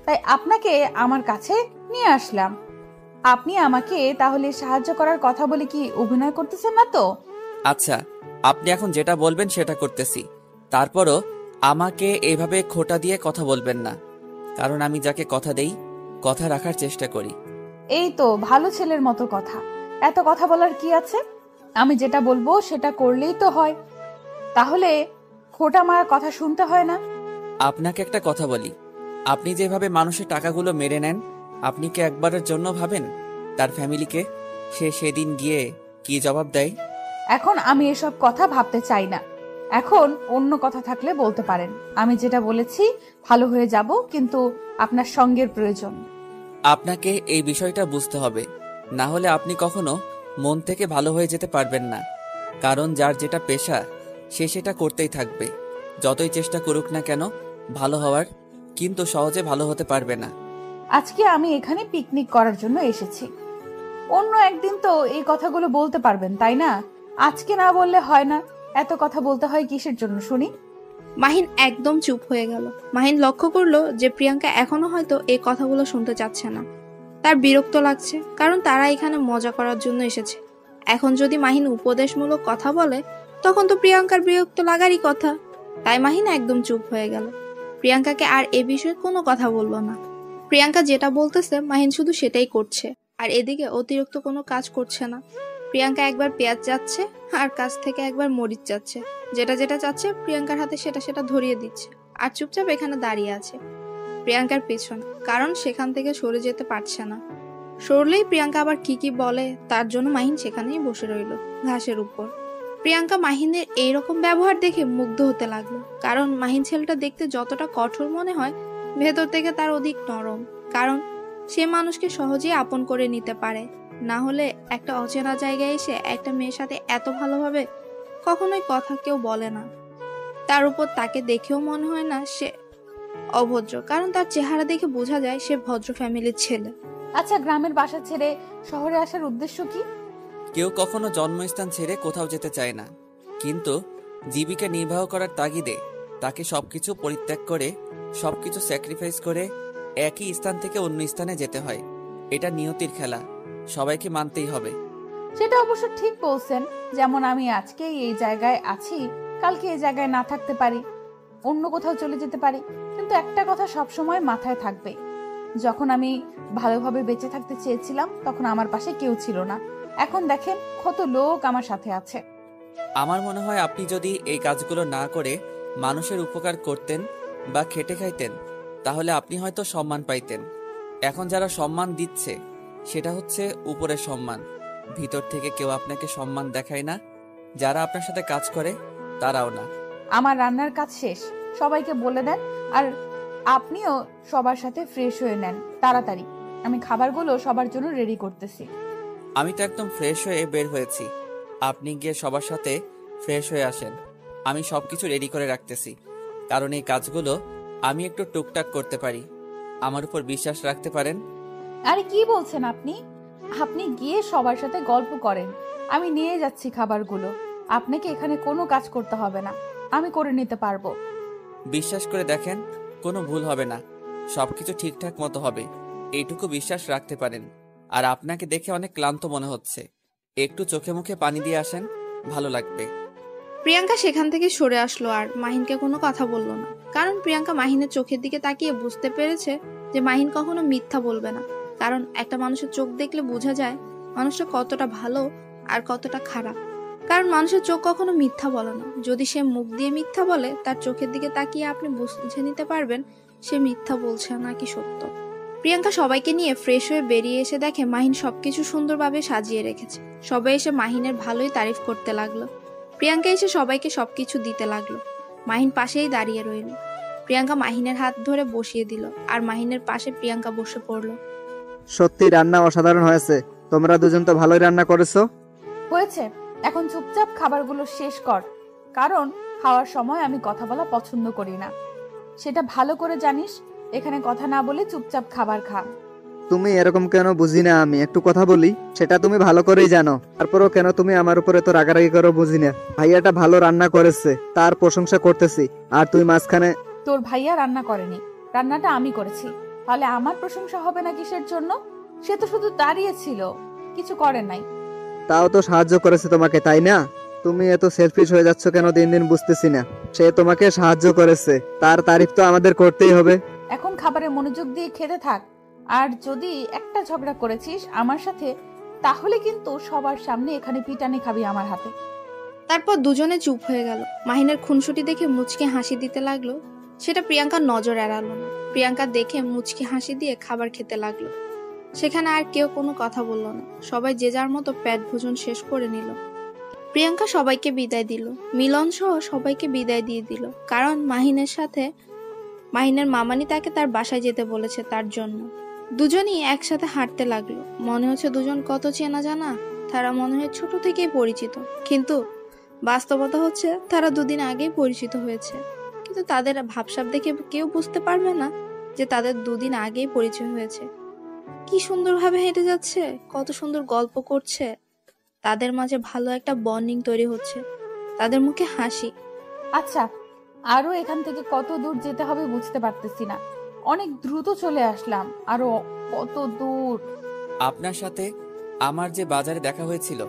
তাই আপনাকে আমার কাছে নিয়ে আসলাম। আপনি আমাকে তাহলে সাহায্য করার কথা বলে কি অভিনয় করতেছেন না তো? আচ্ছা, আপনি এখন যেটা বলবেন সেটা করতেছি। তারপরও আমাকে এভাবে খোঁটা দিয়ে কথা বলবেন না, কারণ আমি যাকে কথা দেই কথা রাখার চেষ্টা করি। এই তো ভালো ছেলের মতো কথা। এত কথা বলার কি আছে? আমি যেটা বলবো সেটা করলেই তো হয়, তাহলে খোটা মারার কথা শুনতে হয় না। আপনাকে একটা কথা বলি, আপনি যেভাবে মানুষের টাকাগুলো মেরে নেন, আপনি কি একবারের জন্য ভাবেন তার ফ্যামিলিকে? সে সেদিন গিয়ে কি জবাব দেয়? এখন আমি এসব কথা ভাবতে চাই না। এখন অন্য কথা থাকলে বলতে পারেন। আমি যেটা বলেছি, ভালো হয়ে যাব, কিন্তু আপনার সঙ্গের প্রয়োজন। আপনাকে এই বিষয়টা বুঝতে হবে, না হলে আপনি কখনো মন থেকে ভালো হয়ে যেতে পারবেন না। কারণ যার যেটা পেশা সে সেটা করতেই থাকবে, যতই চেষ্টা করুক না কেন ভালো হওয়ার, কিন্তু সহজে ভালো হতে পারবে না। আজকে আমি এখানে পিকনিক করার জন্য এসেছি, অন্য একদিন তো এই কথাগুলো বলতে পারবেন, তাই না? আজকে না বললে হয় না। এত কথা বলতে হয় কিসের জন্য শুনি? মাহিন একদম চুপ হয়ে গেল। মাহিন লক্ষ্য করলো যে প্রিয়াঙ্কা এখনো হয়তো এই কথাগুলো শুনতে চাচ্ছে না। তার বিরক্ত লাগছে, কারণ তারা এখানে মজা করার জন্য এসেছে। এখন যদি মাহিন উপদেশমূলক কথা বলে তখন তো প্রিয়াঙ্কার বিরক্ত লাগারই কথা। তাই মাহিন একদম চুপ হয়ে গেল, প্রিয়াঙ্কাকে আর এ বিষয়ে কোনো কথা বলল না। প্রিয়াঙ্কা যেটা বলতেছে মাহিন শুধু সেটাই করছে, আর এদিকে অতিরিক্ত কোনো কাজ করছে না। প্রিয়াঙ্কা একবার পেঁয়াজ যাচ্ছে আর কাছ থেকে একবার মরিচ যাচ্ছে, যেটা যেটা চাচ্ছে প্রিয়াঙ্কার হাতে সেটা সেটা ধরিয়ে দিচ্ছে, আর চুপচাপ এখানে দাঁড়িয়ে আছে প্রিয়াঙ্কার পেছনে, কারণ সেখান থেকে সরে যেতে পারছে না। সরলেই প্রিয়াঙ্কা আবার কি কি বলে, তার জন্য মাহিন সেখানেই বসে রইল ঘাসের উপর। প্রিয়াঙ্কা মাহিনের এইরকম ব্যবহার দেখে মুগ্ধ হতে লাগলো, কারণ মাহিন ছেলেটা দেখতে যতটা কঠোর মনে হয় ভেতর থেকে তার অধিক নরম, কারণ সে মানুষকে সহজেই আপন করে নিতে পারে। না হলে একটা অচেনা জায়গায় এসে একটা মেয়ের সাথে এত ভালোভাবে কখনোই কথা কেউ বলে না। তার উপর তাকে দেখেও মনে হয় না সে অভদ্র, কারণ তার চেহারা দেখে বোঝা যায় সে ভদ্র ফ্যামিলির ছেলে। আচ্ছা, গ্রামের বাসা ছেড়ে শহরে আসার উদ্দেশ্য কি? কেউ কখনো জন্মস্থান ছেড়ে কোথাও যেতে চায় না, কিন্তু জীবিকা নির্বাহ করার তাগিদে তাকে সবকিছু পরিত্যাগ করে, সবকিছু স্যাক্রিফাইস করে একই স্থান থেকে অন্য স্থানে যেতে হয়। এটা নিয়তির খেলা, সবাইকে মানতেই হবে। সেটা অবশ্য ঠিক বলছেন। যেমন আমি আজকে এই জায়গায় আছি, কালকে এই জায়গায় না থাকতে পারি, অন্য কোথাও চলে যেতে পারি, কিন্তু একটা কথা সবসময় মাথায় থাকবে, যখন আমি ভালোভাবে বেঁচে থাকতে চেয়েছিলাম তখন আমার পাশে কেউ ছিল না। এখন দেখেন কত লোক আমার সাথে আছে। আমার মনে হয় আপনি যদি এই কাজগুলো না করে মানুষের উপকার করতেন বা খেটে খাইতেন, তাহলে আপনি হয়তো সম্মান পাইতেন। এখন যারা সম্মান দিচ্ছে সেটা হচ্ছে উপরের সম্মান, ভিতর থেকে কেউ আপনাকে সম্মান দেখায় না। যারা আপনার সাথে কাজ করে তারাও না। আমার রান্নার কাজ শেষ, সবাইকে বলে দেন, আর আপনিও সবার সাথে ফ্রেশ হয়ে নেন তাড়াতাড়ি। আমি খাবারগুলো সবার জন্য রেডি করতেছি। আমি তো একদম ফ্রেশ হয়ে বের হয়েছি, আপনি গিয়ে সবার সাথে ফ্রেশ হয়ে আসেন। আমি সবকিছু রেডি করে রাখতেছি, কারণ এই কাজগুলো আমি একটু টুকটাক করতে পারি। আমার উপর বিশ্বাস রাখতে পারেন। আরে কি বলছেন আপনি? আপনি গিয়ে সবার সাথে গল্প করেন, আমি নিয়ে যাচ্ছি খাবারগুলো। আপনাকে এখানে কোনো কাজ করতে হবে না, আমি করে নিতে পারবো। বিশ্বাস করে দেখেন, কোনো ভুল হবে না, সবকিছু ঠিকঠাক মতো হবে, এইটুকু বিশ্বাস রাখতে পারেন। আর আপনাকে দেখে অনেক ক্লান্ত মনে হচ্ছে, একটু চোখে মুখে পানি দিয়ে আসেন, ভালো লাগবে। প্রিয়াঙ্কা সেখান থেকে সরে আসলো আর মাহিনকে কোনো কথা বলল না, কারণ প্রিয়াঙ্কা মাহিনের চোখের দিকে তাকিয়ে বুঝতে পেরেছে যে মাহিন কখনো মিথ্যা বলবে না, কারণ একটা মানুষের চোখ দেখলে বোঝা যায় মানুষটা কতটা ভালো আর কতটা খারাপ। কারণ মানুষের চোখ কখনো মিথ্যা বলে না, যদি সে মুখ দিয়ে মিথ্যা বলে তার চোখের দিকে তাকিয়ে আপনি বুঝে নিতে পারবেন সে মিথ্যা বলছে নাকি সত্য। প্রিয়াঙ্কা সবাইকে নিয়ে ফ্রেশ হয়ে বেরিয়ে এসে দেখে মাহিন সবকিছু সুন্দরভাবে সাজিয়ে রেখেছে। সবাই এসে মাহিনের ভালোই তারিফ করতে লাগলো। প্রিয়াঙ্কা এসে সবাইকে সবকিছু দিতে লাগলো। মাহিন পাশেই দাঁড়িয়ে রইল। প্রিয়াঙ্কা মাহিনের হাত ধরে বসিয়ে দিল আর মাহিনের পাশে প্রিয়াঙ্কা বসে পড়লো। সত্যি রান্না অসাধারণ হয়েছে, তোমরা দুজন তো ভালোই রান্না করেছো। হয়েছে, এখন চুপচাপ খাবারগুলো শেষ কর, কারণ খাওয়ার সময় আমি কথা বলা পছন্দ করি না, সেটা ভালো করে জানিস। এখানে কথা না বলে চুপচাপ খাবার খা। তুমি এরকম কেন বুঝি না, আমি একটু কথা বলি সেটা তুমি ভালো করেই জানো, তারপরও কেন তুমি আমার উপরে তো রাগারাগি করো বুঝি না। ভাইয়াটা ভালো রান্না করেছে, তার প্রশংসা করতেছি, আর তুই মাঝখানে। তোর ভাইয়া রান্না করেনি, রান্নাটা আমি করেছি, তাহলে আমার প্রশংসা হবে না কিসের জন্য? সে তো শুধু দাঁড়িয়ে ছিল, কিছু করে নাই। তাও তো সাহায্য করেছে তোমাকে, তাই না? তুমি এত সেলফিশ হয়ে যাচ্ছ কেন দিন দিন বুঝতেছি না। সে তোমাকে সাহায্য করেছে, তার তারিফ তো আমাদের করতেই হবে। এখন খাবারে মনোযোগ দিয়ে খেতে থাক, আর যদি একটা ঝগড়া করেছিস আমার সাথে, তাহলে কিন্তু সবার সামনে এখানে পিটানি খাবি আমার হাতে। তারপর দুজনে চুপ হয়ে গেল। মাহিনের খুনসুটি দেখে মুচকে হাসি দিতে লাগলো, সেটা প্রিয়াঙ্কার নজর এড়ালো না। প্রিয়াঙ্কা দেখে মুচকে হাসি দিয়ে খাবার খেতে লাগলো। সেখানে আর কেউ কোনো কথা বলল না, সবাই যে যার মতো পেট ভোজন শেষ করে নিল। প্রিয়াঙ্কা সবাইকে বিদায় দিল, মিলন সহ সবাইকে বিদায় দিয়ে দিল, কারণ মাহিনের মামানি তাকে তার বাসায় যেতে বলেছে তার জন্য। দুজনই একসাথে হাঁটতে লাগলো, মনে হচ্ছে দুজন কত চেনা জানা, তারা মনে হয় ছোট থেকেই পরিচিত, কিন্তু বাস্তবতা হচ্ছে তারা দুদিন আগেই পরিচিত হয়েছে। কিন্তু তাদের ভাবসাব দেখে কেউ বুঝতে পারবে না যে তাদের দুদিন আগেই পরিচয় হয়েছে। কি সুন্দরভাবে হেঁটে যাচ্ছে, কত সুন্দর গল্প করছে, তাদের মাঝে ভালো একটা বন্ডিং তৈরি হচ্ছে, তাদের মুখে হাসি। আচ্ছা, আরো এখান থেকে কত দূর যেতে হবে বুঝতে পারতেছি না, অনেক দ্রুত চলে আসলাম, আরো কত দূর? আপনার সাথে আমার যে বাজারে দেখা হয়েছিল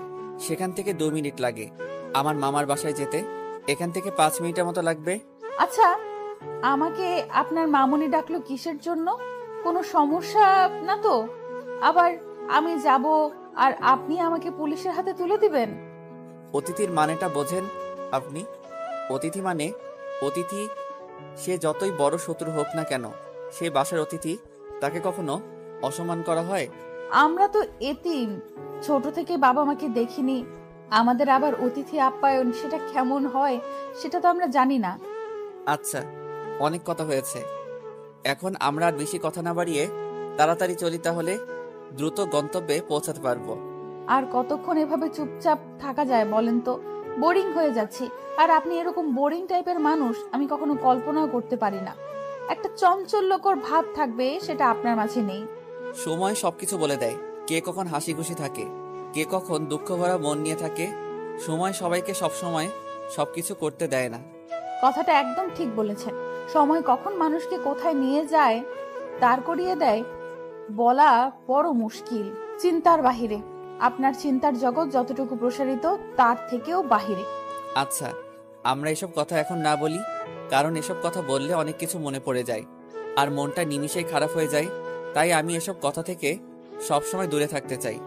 সেখান থেকে 2 মিনিট লাগে আমার মামার বাসায় যেতে, এখান থেকে 5 মিনিটের মতো লাগবে। আচ্ছা, আমাকে আপনার মামুনি ডাকলো কিসের জন্য? কোনো সমস্যা না তো? আবার আমি যাব আর আপনি আমাকে পুলিশের হাতে তুলে দিবেন? অতিথির মানেটা বোঝেন আপনি? অতিথি মানে অতিথি, সে যতই বড় শত্রু হোক না কেন, সে বাসার অতিথি, তাকে কখনো অসম্মান করা হয়? আমরা তো এতিম, ছোট থেকে বাবা মাকে দেখিনি। আমাদের আবার অতিথি আপ্যায়ন সেটা কেমন হয় সেটা তো আমরা জানি না। আচ্ছা, অনেক কথা হয়েছে, এখন আমরা আর বেশি কথা না বাড়িয়ে তাড়াতাড়ি চলি, তাহলে দ্রুত গন্তব্যে পৌঁছাতে পারবো। আর কতক্ষণ এভাবে চুপচাপ থাকা যায় বলেন তো? বোরিং হয়ে যাচ্ছি। আর আপনি এরকম বোরিং টাইপের মানুষ আমি কখনো কল্পনাও করতে পারি না। একটা চঞ্চল্যকর ভাব থাকবে, সেটা আপনার মাঝে নেই। সময় সবকিছু বলে দেয়, কে কখন হাসি খুশি থাকে, কে কখন দুঃখ ভরা মন নিয়ে থাকে। সময় সবাইকে সবসময় সবকিছু করতে দেয় না। কথাটা একদম ঠিক বলেছেন। সময় কখন মানুষকে কোথায় নিয়ে যায় দাঁড় করিয়ে দেয় বলা বড় মুশকিল। চিন্তার বাহিরে। আপনার চিন্তার জগৎ যতটুকু প্রসারিত তার থেকেও বাহিরে। আচ্ছা, আমরা এসব কথা এখন না বলি, কারণ এসব কথা বললে অনেক কিছু মনে পড়ে যায় আর মনটা নিমিষেই খারাপ হয়ে যায়। তাই আমি এসব কথা থেকে সবসময় দূরে থাকতে চাই।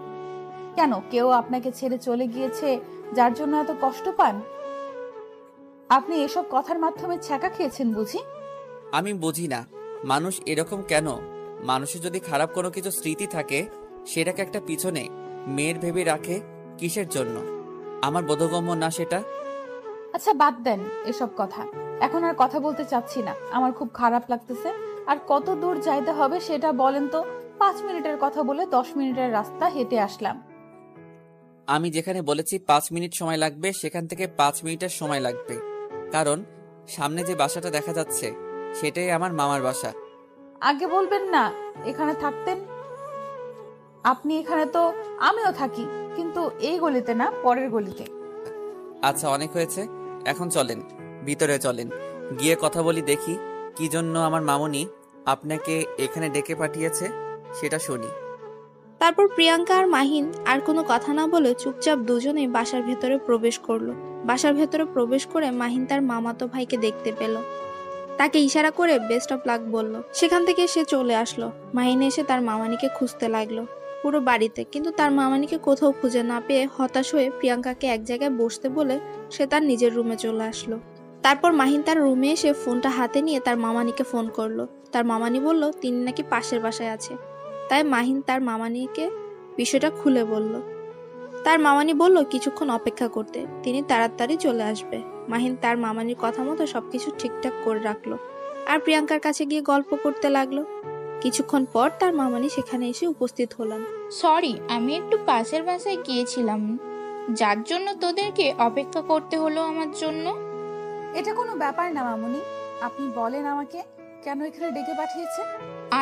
কেন, কেউ আপনাকে ছেড়ে চলে গিয়েছে যার জন্য এত কষ্ট পান? আপনি এসব কথার মাধ্যমে ছ্যাঁকা খেয়েছেন বুঝি? আমি বুঝি না মানুষ এরকম কেন। মানুষের যদি খারাপ কোনো কিছু স্মৃতি থাকে, সেটাকে একটা পিছনে মেয়ের ভেবে রাখে কিসের জন্য? আমার বোধগম্য না সেটা। আচ্ছা বাদ দেন এসব কথা, এখন আর কথা বলতে চাচ্ছি না। আমার খুব খারাপ লাগতেছে। আর কত দূর যাইতে হবে সেটা বলেন তো? 5 মিনিটের কথা বলে 10 মিনিটের রাস্তা হেঁটে আসলাম। আমি যেখানে বলেছি 5 মিনিট সময় লাগবে, সেখান থেকে 5 মিনিটের সময় লাগবে, কারণ সামনে যে বাসাটা দেখা যাচ্ছে সেটাই আমার মামার বাসা। আগে বলবেন না এখানে থাকতেন? আপনি এখানে তো আমিও থাকি, কিন্তু এই গলিতে না, পরের গলিতে। আচ্ছা, অনেক হয়েছে, এখন চলেন, ভিতরে চলেন, গিয়ে কথা বলি, দেখি কি জন্য আমার মামুনি আপনাকে এখানে ডেকে পাঠিয়েছে সেটা শুনি। তারপর প্রিয়াঙ্কা আর মাহিন আর কোনো কথা না বলে চুপচাপ দুজনেই বাসার ভেতরে প্রবেশ করলো। বাসার ভেতরে প্রবেশ করে মাহিন তার মামাতো ভাইকে দেখতে পেল। তাকে ইশারা করে বেস্ট অফ লাক বলল। সেখান থেকে সে চলে আসলো। মাহিন এসে তার মামানিকে খুঁজতে লাগলো পুরো বাড়িতে, কিন্তু তার মামানিকে কোথাও খুঁজে না পেয়ে হতাশ হয়ে প্রিয়াঙ্কাকে এক জায়গায় বসতে বলে সে তার নিজের রুমে চলে আসলো। তারপর মাহিন তার রুমে এসে ফোনটা হাতে নিয়ে তার মামানিকে ফোন করলো। তার মামানি বলল তিনি নাকি পাশের বাসায় আছে। তাই মাহিন তার মামানিকে বিষয়টা খুলে বলল। তার মামানি বলল কিছুক্ষণ অপেক্ষা করতে, তিনি তাড়াতাড়ি চলে আসবে। মাহিন তার মামানির কথা মতো সবকিছু ঠিকঠাক করে রাখলো আর প্রিয়াঙ্কার কাছে গিয়ে গল্প করতে লাগলো। কিছুক্ষণ পর তার মামানি সেখানে এসে উপস্থিত হলেন। সরি, আমি একটু পাশের বাসায় গিয়েছিলাম, যার জন্য তোদেরকে অপেক্ষা করতে হলো আমার জন্য। এটা কোনো ব্যাপার না মামুনি, আপনি বলেন আমাকে কেন এখানে ডেকে পাঠিয়েছে?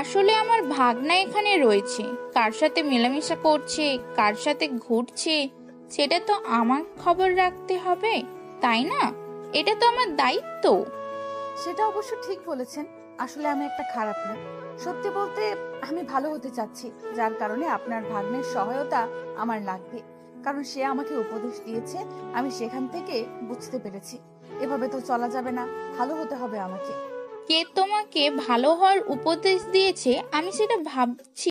আসলে আমার ভাগনা এখানে রয়েছে, কার সাথে মেলামেশা করছে, কার সাথে ঘুরছে, সেটা তো আমার খবর রাখতে হবে, তাই না? এটা তো আমার দায়িত্ব। সেটা অবশ্য ঠিক বলেছেন। আসলে আমি একটা খারাপ মেয়ে। সত্যি বলতে আমি ভালো হতে চাচ্ছি, যার কারণে আপনার ভাগ্নের সহায়তা আমার লাগবে। কারণ সে আমাকে উপদেশ দিয়েছে, আমি সেখান থেকে বুঝতে পেরেছি এভাবে তো চলা যাবে না, ভালো হতে হবে আমাকে। কে তোমাকে ভালো হওয়ার উপদেশ দিয়েছে আমি সেটা ভাবছি।